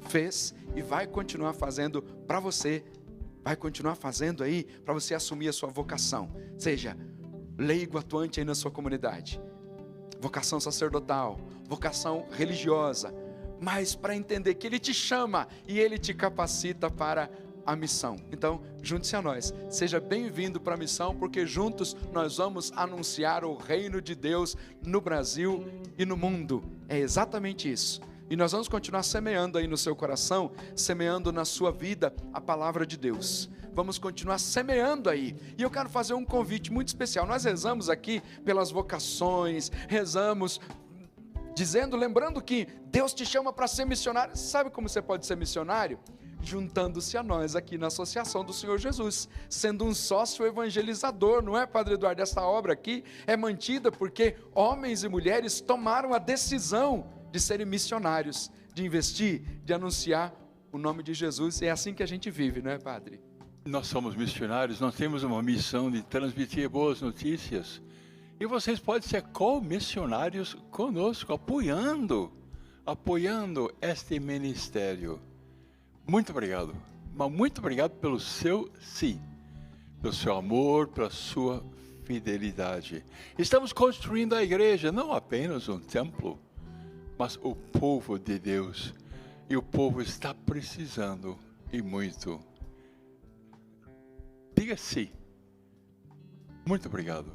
fez e vai continuar fazendo para você, vai continuar fazendo aí para você assumir a sua vocação. Seja leigo atuante aí na sua comunidade, vocação sacerdotal, vocação religiosa, mas para entender que Ele te chama e Ele te capacita para a missão. Então, junte-se a nós, seja bem-vindo para a missão, porque juntos nós vamos anunciar o reino de Deus no Brasil e no mundo. É exatamente isso. E nós vamos continuar semeando aí no seu coração, semeando na sua vida a palavra de Deus. Vamos continuar semeando aí. E eu quero fazer um convite muito especial. Nós rezamos aqui pelas vocações, rezamos lembrando que Deus te chama para ser missionário. Sabe como você pode ser missionário? Juntando-se a nós aqui na Associação do Senhor Jesus, sendo um sócio evangelizador, não é, Padre Eduardo? Essa obra aqui é mantida porque homens e mulheres tomaram a decisão de serem missionários, de investir, de anunciar o nome de Jesus. É assim que a gente vive, não é, Padre? Nós somos missionários, nós temos uma missão de transmitir boas notícias. E vocês podem ser co-missionários conosco, apoiando este ministério. Muito obrigado, mas muito obrigado pelo seu sim, pelo seu amor, pela sua fidelidade. Estamos construindo a igreja, não apenas um templo, mas o povo de Deus. E o povo está precisando, e muito. Diga sim. Muito obrigado.